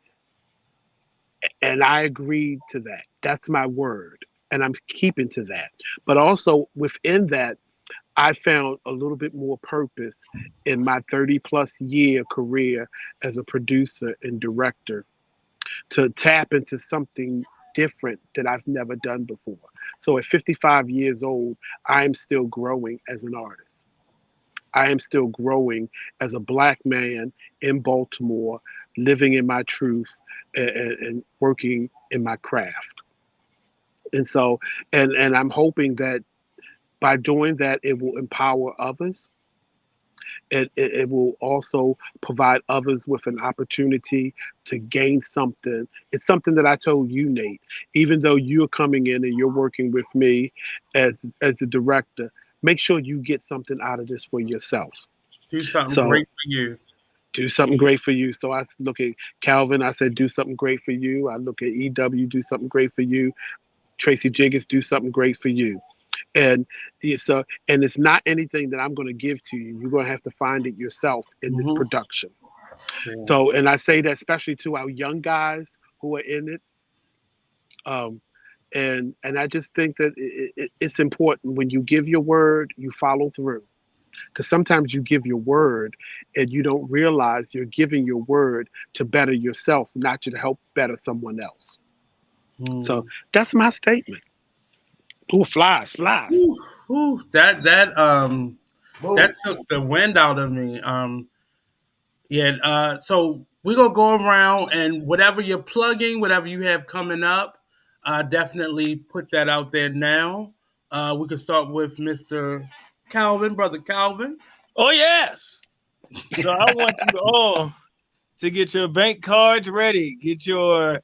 I agreed to that. That's my word, and I'm keeping to that. But also within that, I found a little bit more purpose in my 30 plus year career as a producer and director to tap into something different that I've never done before. So at 55 years old, I am still growing as an artist. I am still growing as a black man in Baltimore, living in my truth and working in my craft. And so, and I'm hoping that by doing that, it will empower others. It will also provide others with an opportunity to gain something. It's something that I told you, Nate. Even though you're coming in and you're working with me as a director, make sure you get something out of this for yourself. Do something So great for you. do something great for you. So I look at Calvin, I said, do something great for you. I look at EW, do something great for you. Tracy Jiggers, do something great for you. And so, and it's not anything that I'm going to give to you. You're going to have to find it yourself in this Mhm. production. Yeah. So, and I say that especially to our young guys who are in it. Um, and I just think that it's important when you give your word, you follow through. Because sometimes you give your word and you don't realize you're giving your word to better yourself, not to help better someone else. So Mm. that's my statement. Ooh, flies, flies. Whew, whew. That Move. took the wind out of me. Yeah. So we're gonna go around and whatever you're plugging, whatever you have coming up, definitely put that out there now. We can start with Mr. Calvin, brother Calvin. Oh yes. So I want you all to get your bank cards ready, get your Not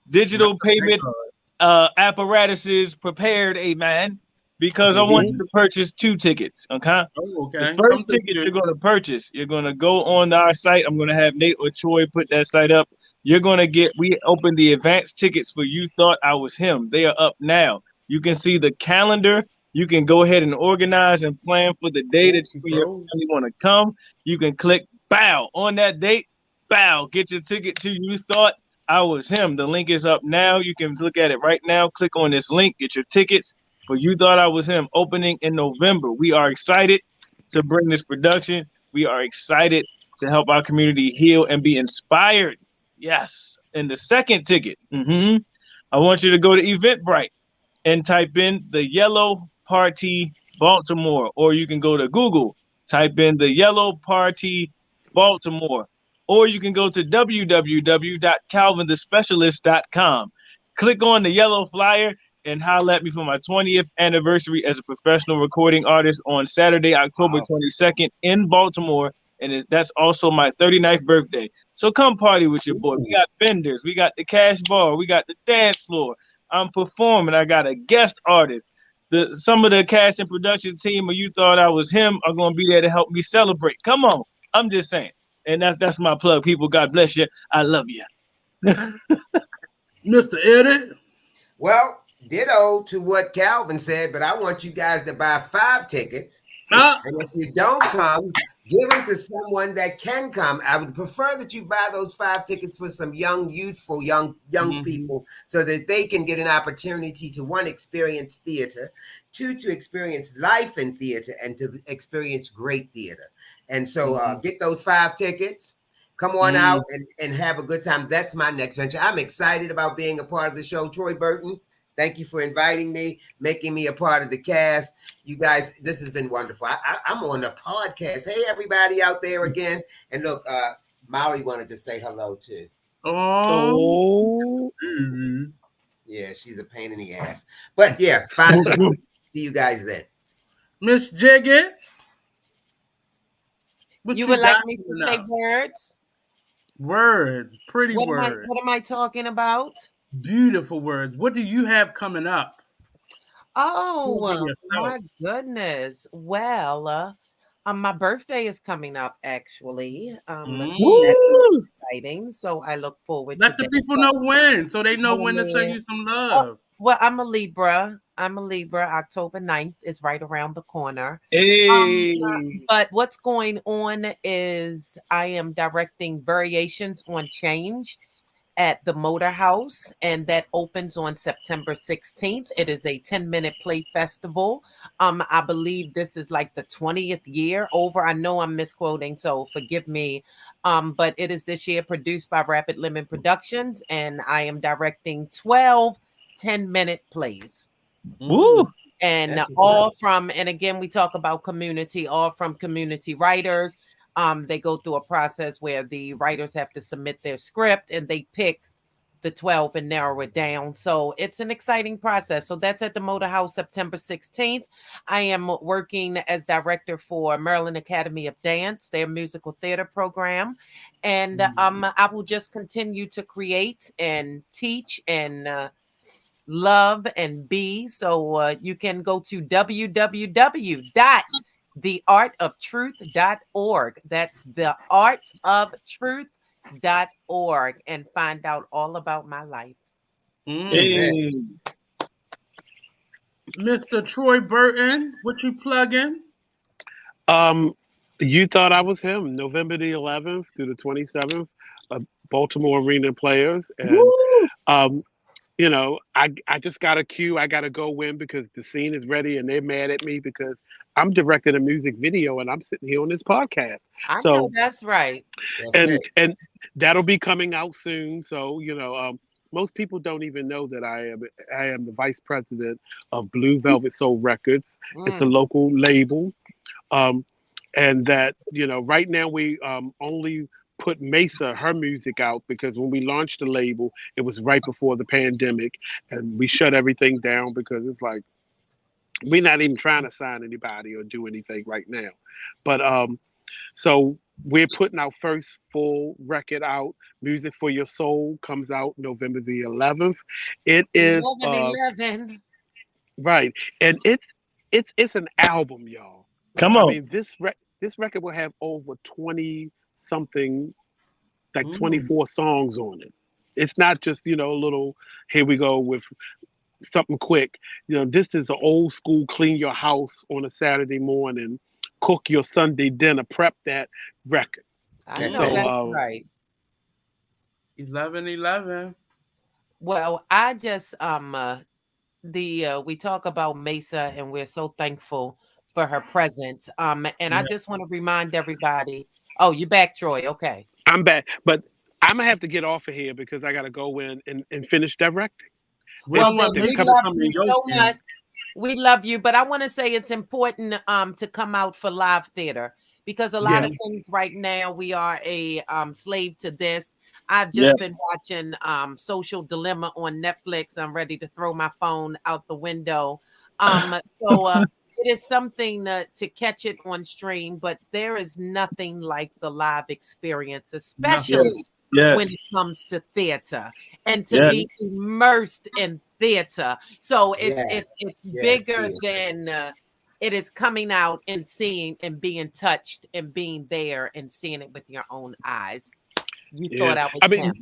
digital the bank payment cards. apparatuses prepared, amen. Because I want Hmm. you to purchase 2 tickets. Okay. Oh, The okay. first Something ticket to you're going to purchase, you're going to go on our site. I'm going to have Nate or Troy put that site up. You're going to get, we opened the advanced tickets for You Thought I Was Him. They are up now. You can see the calendar. You can go ahead and organize and plan for the day that He you and your froze. family want to come. You can click bow on that date. Bow. Get your ticket to You Thought I Was Him. The link is up now. You can look at it right now. Click on this link. Get your tickets for You Thought I Was Him opening in November. We are excited to bring this production. We are excited to help our community heal and be inspired. Yes. And the second ticket, I want you to go to Eventbrite and type in the Yellow Party Baltimore, or you can go to Google, type in the Yellow Party Baltimore, or you can go to www.calvinthespecialist.com. Click on the yellow flyer and holler at me for my 20th anniversary as a professional recording artist on Saturday, October Wow. 22nd in Baltimore. And that's also my 39th birthday. So come party with your boy. We Ooh. got vendors, we got the cash bar, we got the dance floor. I'm performing. I got a guest artist. Some of the cast and production team, or you thought I was him, are gonna be there to help me celebrate. Come on, I'm just saying, and that's my plug. People, God bless you. I love you, Mr. Eddie. Well, ditto to what Calvin said, but I want you guys to buy 5 tickets. Ah, And if you don't come, give them to someone that can come. I would prefer that you buy those 5 tickets for some youthful young people, so that they can get an opportunity to, 1, experience theater, 2, to experience life in theater, and to experience great theater. And so get those 5 tickets. Come on out and have a good time. That's my next venture. I'm excited about being a part of the show. Troy Burton, thank you for inviting me, making me a part of the cast. You guys, this has been wonderful. I'm on a podcast. Hey, everybody out there again. And look, Molly wanted to say hello too. Oh. Yeah, she's a pain in the ass. But yeah, 5 tickets. See you guys then. Miss Jiggets. You would like me to say words? Words, pretty What words. What am I talking about? Beautiful words. What do you have coming up? Oh, my goodness. Well, my birthday is coming up, actually. So that's exciting. So I look forward to Let the people know when, so they know when to send you some love. Well, I'm a Libra. October 9th is right around the corner. Hey. But what's going on is I am directing Variations on Change at the Motor House, and that opens on September 16th. It is a 10-minute play festival. I believe this is like the 20th year over. I know I'm misquoting, so forgive me. But it is this year produced by Rapid Lemon Productions, and I am directing 12 10-minute plays. Woo. And and again, we talk about community, all from community writers. They go through a process where the writers have to submit their script and they pick the 12 and narrow it down. So it's an exciting process. So that's at the Motor House, September 16th. I am working as director for Maryland Academy of Dance, their musical theater program. And I will just continue to create and teach and love and be. So you can go to www.theartoftruth.org. That's theartoftruth.org, and find out all about my life. Hey. Mr. Troy Burton, what you plugging? You thought I was him. November the 11th through the 27th, Baltimore Arena Players, and you know, I just got a cue. I got to go in because the scene is ready, and they're mad at me because I'm directing a music video and I'm sitting here on this podcast. I know that's right. And that'll be coming out soon. So you know, most people don't even know that I am the vice president of Blue Velvet Soul Records. It's a local label. And that, you know, right now we only put Mesa, her music out, because when we launched the label, it was right before the pandemic, and we shut everything down because it's like, we're not even trying to sign anybody or do anything right now. But so we're putting our first full record out. Music for Your Soul comes out November the 11th. It is 11. Right. And it's an album, y'all. Come on. I mean, this record will have over 20 something, like 24 songs on it. It's not just, you know, a little, here we go with something quick. You know, this is an old school, clean your house on a Saturday morning, cook your Sunday dinner, prep that record. I know that's right. 11/11. Well, I just we talk about Mesa, and we're so thankful for her presence. And I just want to remind everybody. Oh, you back, Troy? Okay, I'm back, but I'm gonna have to get off of here because I gotta go in and finish directing. We love you so much. We love you, but I want to say it's important to come out for live theater, because a lot of things right now, we are a slave to this. I've just been watching Social Dilemma on Netflix. I'm ready to throw my phone out the window. It is something to catch it on stream, but there is nothing like the live experience, especially when it comes to theater. and to be immersed in theater. So it's bigger than it is coming out and seeing and being touched and being there and seeing it with your own eyes. You thought I was him.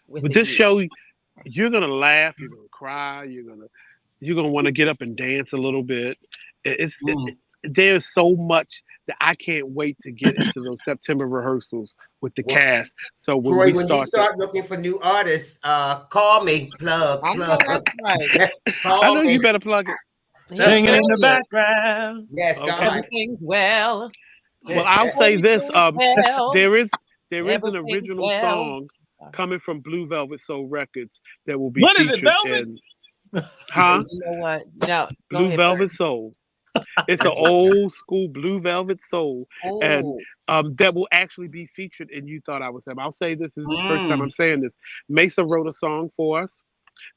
With this show, you're gonna laugh, you're gonna cry, you're gonna want to get up and dance a little bit. There's so much that I can't wait to get into those September rehearsals with the cast. So when Troy, when you start looking for new artists, call me. Plug. I know that's right. I know you better plug it. Singing in the background. Yes, God. Everything's well. Well, I'll say this: there is an Everything's original well. song coming from Blue Velvet Soul Records that will be What is it, featured Velvet? in. Huh? You know what? No. Blue Velvet Soul. It's an old school Blue Velvet Soul, and that will actually be featured in You Thought I Was Him. I'll say this is the first time I'm saying this. Mesa wrote a song for us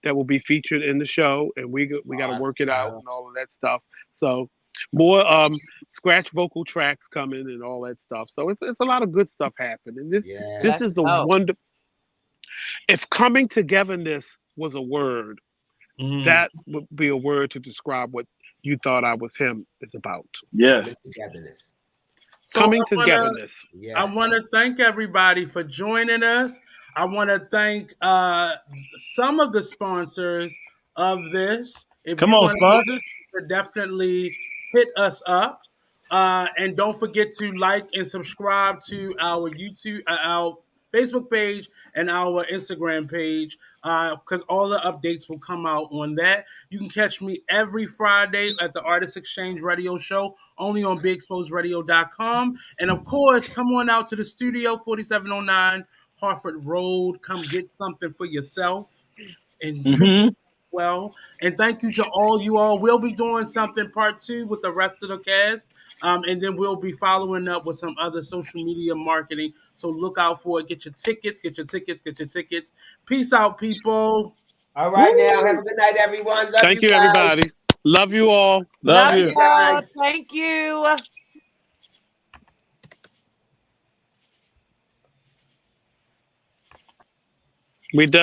that will be featured in the show, and we got to work it out and all of that stuff. So more scratch vocal tracks coming and all that stuff. So it's a lot of good stuff happening. This is a wonder. If coming togetherness was a word, that would be a word to describe what You Thought I Was Him is about. Yes. Togetherness. Coming togetherness. I want to thank everybody for joining us. I want to thank some of the sponsors of this. If Come you on, want sponsors. to definitely hit us up. And don't forget to like and subscribe to our YouTube, our Facebook page, and our Instagram page, because all the updates will come out on that. You can catch me every Friday at the Artist Exchange Radio Show, only on BigExposedRadio.com. And of course, come on out to the studio, 4709 Harford Road. Come get something for yourself and treat well. And thank you to all you all. We'll be doing something part 2 with the rest of the cast. And then we'll be following up with some other social media marketing. So look out for it. Get your tickets. Peace out, people. All right, now. Have a good night, everyone. Love Thank you, guys. everybody. Love you all. Love you guys. Thank you. We done.